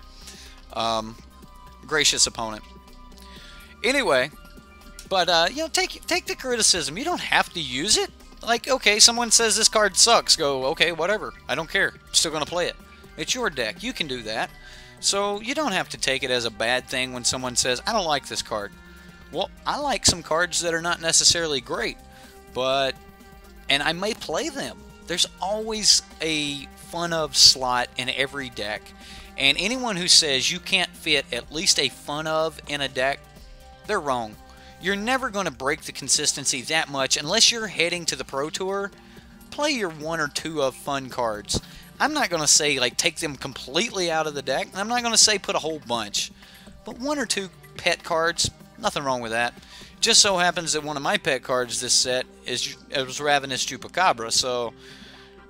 gracious opponent. Anyway, but you know, take the criticism. You don't have to use it. Like, okay, someone says this card sucks. Go, okay, whatever. I don't care. I'm still gonna play it. It's your deck. You can do that. So you don't have to take it as a bad thing when someone says, I don't like this card. Well, I like some cards that are not necessarily great, but, and I may play them. There's always a fun of slot in every deck, and anyone who says you can't fit at least a fun of in a deck, they're wrong. You're never going to break the consistency that much unless you're heading to the Pro Tour. Play your 1 or 2 of fun cards. I'm not going to say like take them completely out of the deck. I'm not going to say put a whole bunch, but 1 or 2 pet cards. Nothing wrong with that. Just so happens that one of my pet cards this set was Ravenous Chupacabra, so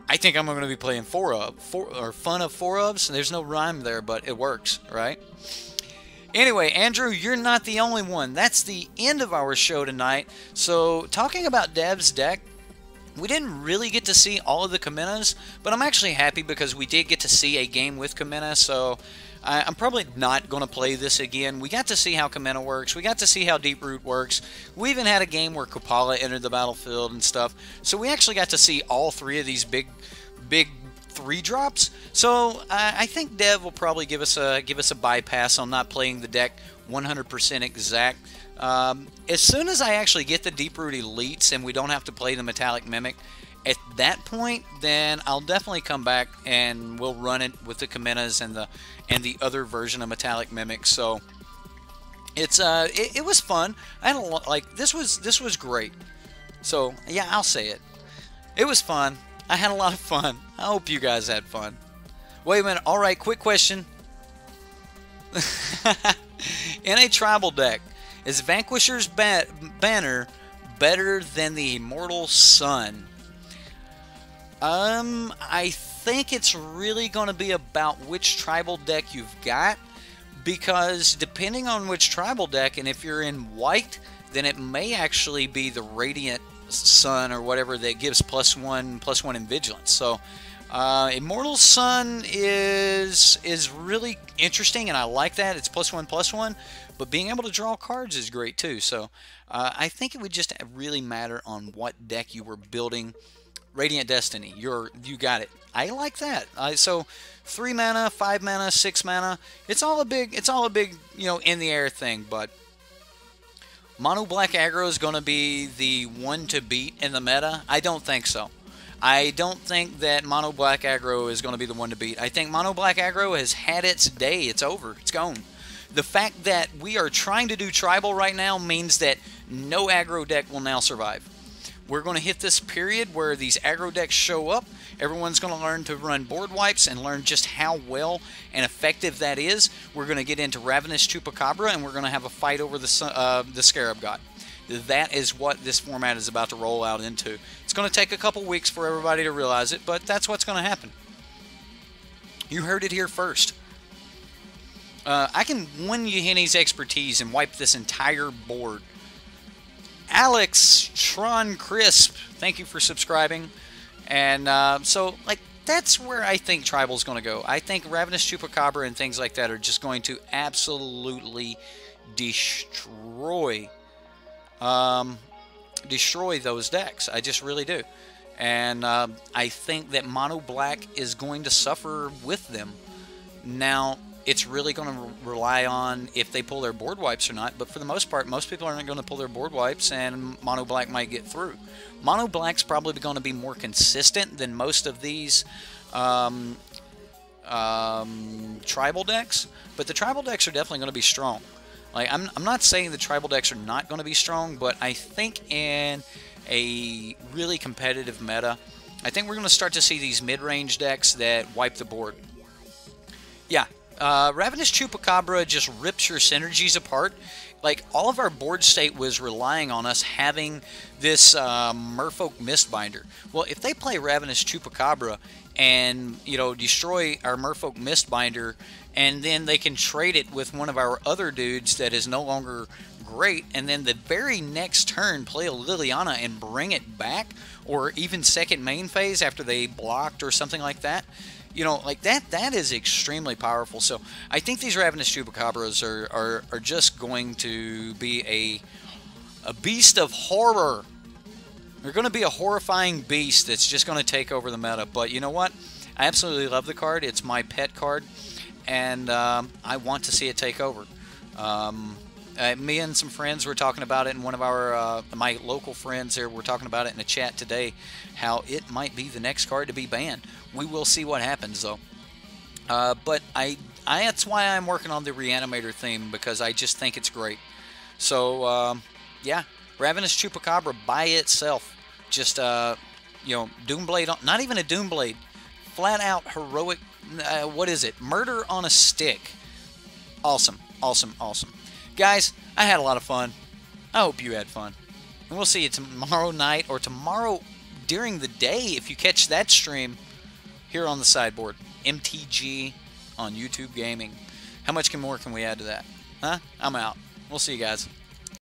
I think I'm going to be playing fun of 4 ofs. There's no rhyme there, but it works, right? Anyway, Andrew, you're not the only one. That's the end of our show tonight. So, talking about Dev's deck, we didn't really get to see all of the Kaminas, but I'm actually happy because we did get to see a game with Kamina, so I'm probably not going to play this again. We got to see how Kamina works. We got to see how Deep Root works. We even had a game where Kopala entered the battlefield and stuff. So we actually got to see all 3 of these big 3 drops. So I think Dev will probably give us a bypass on not playing the deck 100% exact. As soon as I actually get the Deep Root Elites and we don't have to play the Metallic Mimic, at that point, then I'll definitely come back and we'll run it with the Kaminas and the other version of Metallic Mimic. So it's it was fun. I had a lot, like this was great. So yeah, I'll say it. It was fun. I had a lot of fun. I hope you guys had fun. Wait a minute. All right, quick question. In a tribal deck, is Vanquisher's banner better than the Immortal Sun? I think it's really going to be about which tribal deck you've got, because depending on which tribal deck, and if you're in white, then it may actually be the Radiant Sun or whatever that gives +1/+1 in Vigilance. So Immortal Sun is really interesting, and I like that. It's +1/+1, but being able to draw cards is great too. So I think it would just really matter on what deck you were building. Radiant Destiny, you got it. I like that. So 3 mana, 5 mana, 6 mana. It's all a big, you know, in the air thing. But Mono black aggro is going to be the one to beat in the meta? I don't think so. I don't think that mono black aggro is going to be the one to beat. I think mono black aggro has had its day. It's over. It's gone. The fact that we are trying to do tribal right now means that no aggro deck will now survive. We're going to hit this period where these aggro decks show up. Everyone's going to learn to run board wipes and learn just how well and effective that is. We're going to get into Ravenous Chupacabra, and we're going to have a fight over the Scarab God. That is what this format is about to roll out into. It's going to take a couple weeks for everybody to realize it, but that's what's going to happen. You heard it here first. I can win Yuhini's expertise and wipe this entire board. Alex Tron Crisp, thank you for subscribing. And so, like, that's where I think Tribal's going to go. I think Ravenous Chupacabra and things like that are just going to absolutely destroy those decks. I just really do. And I think that Mono Black is going to suffer with them. Now, it's really going to rely on if they pull their board wipes or not, but for the most part, most people aren't going to pull their board wipes, and Mono Black might get through. Mono Black's probably going to be more consistent than most of these tribal decks, but the tribal decks are definitely going to be strong. Like, I'm not saying the tribal decks are not going to be strong, but I think in a really competitive meta, I think we're going to start to see these mid-range decks that wipe the board. Yeah. Ravenous Chupacabra just rips your synergies apart. Like, all of our board state was relying on us having this Merfolk Mistbinder. Well, if they play Ravenous Chupacabra and, you know, destroy our Merfolk Mistbinder, and then they can trade it with one of our other dudes that is no longer great, and then the very next turn play a Liliana and bring it back, or even second main phase after they blocked or something like that. You know, like that is extremely powerful. So I think these Ravenous Chupacabras are just going to be a beast of horror. They're going to be a horrifying beast that's just going to take over the meta. But you know what? I absolutely love the card. It's my pet card, and I want to see it take over. Me and some friends were talking about it, and one of our my local friends there were talking about it in a chat today, how it might be the next card to be banned. We will see what happens, though. But that's why I'm working on the Reanimator theme, because I just think it's great. So yeah, Ravenous Chupacabra by itself, just you know, Doomblade, not even a Doomblade, flat out heroic. What is it? Murder on a stick. Awesome, awesome, awesome. Guys, I had a lot of fun. I hope you had fun. And we'll see you tomorrow night, or tomorrow during the day if you catch that stream here on the sideboard. MTG on YouTube Gaming. How much more can we add to that? Huh? I'm out. We'll see you guys.